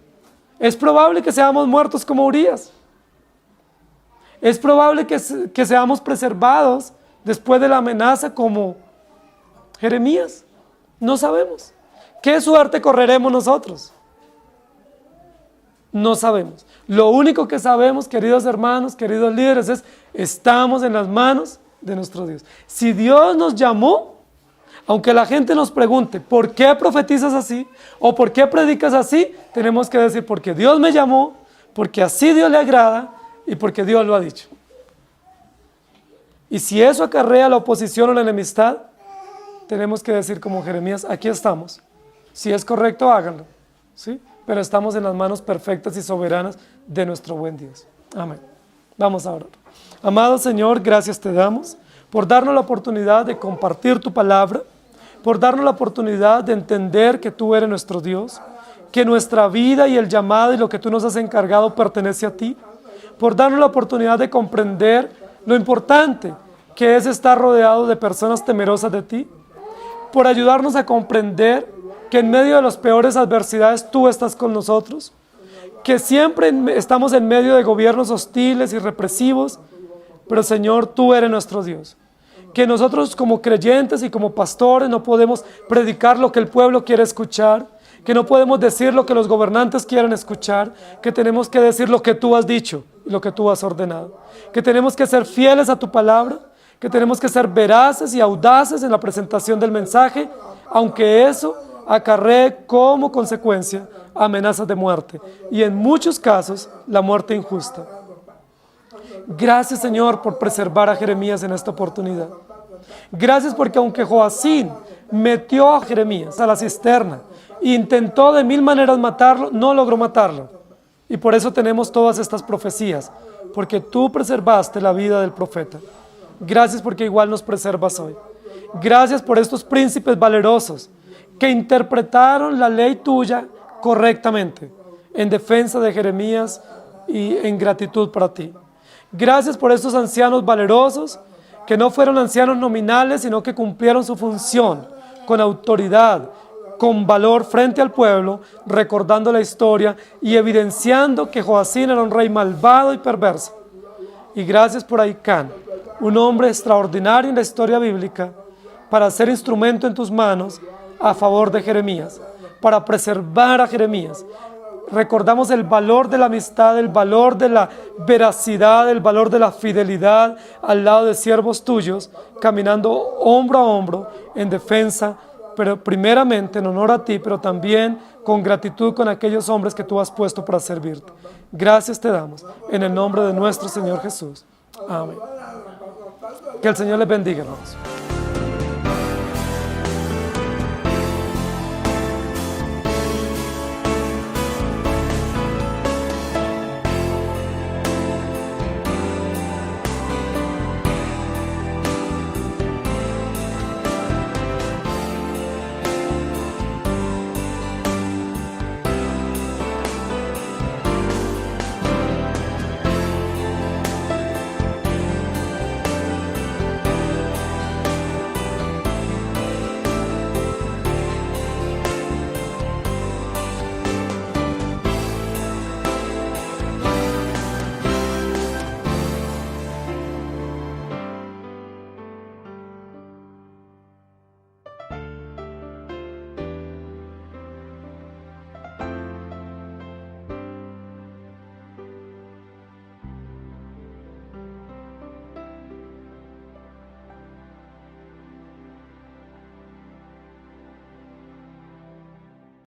Es probable que seamos muertos como Urías. Es probable que seamos preservados después de la amenaza como Jeremías. No sabemos. ¿Qué suerte correremos nosotros? No sabemos. Lo único que sabemos, queridos hermanos, queridos líderes, es estamos en las manos de nuestro Dios. Si Dios nos llamó, aunque la gente nos pregunte, ¿por qué profetizas así? ¿O por qué predicas así? Tenemos que decir, porque Dios me llamó, porque así Dios le agrada y porque Dios lo ha dicho. Y si eso acarrea la oposición o la enemistad, tenemos que decir como Jeremías, aquí estamos. Si es correcto, háganlo. ¿Sí? Pero estamos en las manos perfectas y soberanas de nuestro buen Dios. Amén. Vamos a orar. Amado Señor, gracias te damos por darnos la oportunidad de compartir tu palabra, por darnos la oportunidad de entender que tú eres nuestro Dios, que nuestra vida y el llamado y lo que tú nos has encargado pertenece a ti, por darnos la oportunidad de comprender lo importante que es estar rodeado de personas temerosas de ti, por ayudarnos a comprender que en medio de las peores adversidades tú estás con nosotros, que siempre estamos en medio de gobiernos hostiles y represivos, pero Señor, tú eres nuestro Dios. Que nosotros como creyentes y como pastores no podemos predicar lo que el pueblo quiere escuchar, que no podemos decir lo que los gobernantes quieren escuchar, que tenemos que decir lo que tú has dicho y lo que tú has ordenado, que tenemos que ser fieles a tu palabra, que tenemos que ser veraces y audaces en la presentación del mensaje, aunque eso acarree como consecuencia amenazas de muerte y en muchos casos la muerte injusta. Gracias, Señor, por preservar a Jeremías en esta oportunidad. Gracias porque aunque Joacín metió a Jeremías a la cisterna e intentó de 1000 maneras matarlo, no logró matarlo. Y por eso tenemos todas estas profecías, porque tú preservaste la vida del profeta. Gracias porque igual nos preservas hoy. Gracias por estos príncipes valerosos que interpretaron la ley tuya correctamente en defensa de Jeremías y en gratitud para ti. Gracias por estos ancianos valerosos que no fueron ancianos nominales, sino que cumplieron su función con autoridad, con valor frente al pueblo, recordando la historia y evidenciando que Joacín era un rey malvado y perverso. Y gracias por Ahicán, un hombre extraordinario en la historia bíblica, para ser instrumento en tus manos a favor de Jeremías, para preservar a Jeremías. Recordamos el valor de la amistad, el valor de la veracidad, el valor de la fidelidad al lado de siervos tuyos, caminando hombro a hombro en defensa, pero primeramente en honor a ti, pero también con gratitud con aquellos hombres que tú has puesto para servirte. Gracias te damos, en el nombre de nuestro Señor Jesús. Amén. Que el Señor les bendiga, hermanos.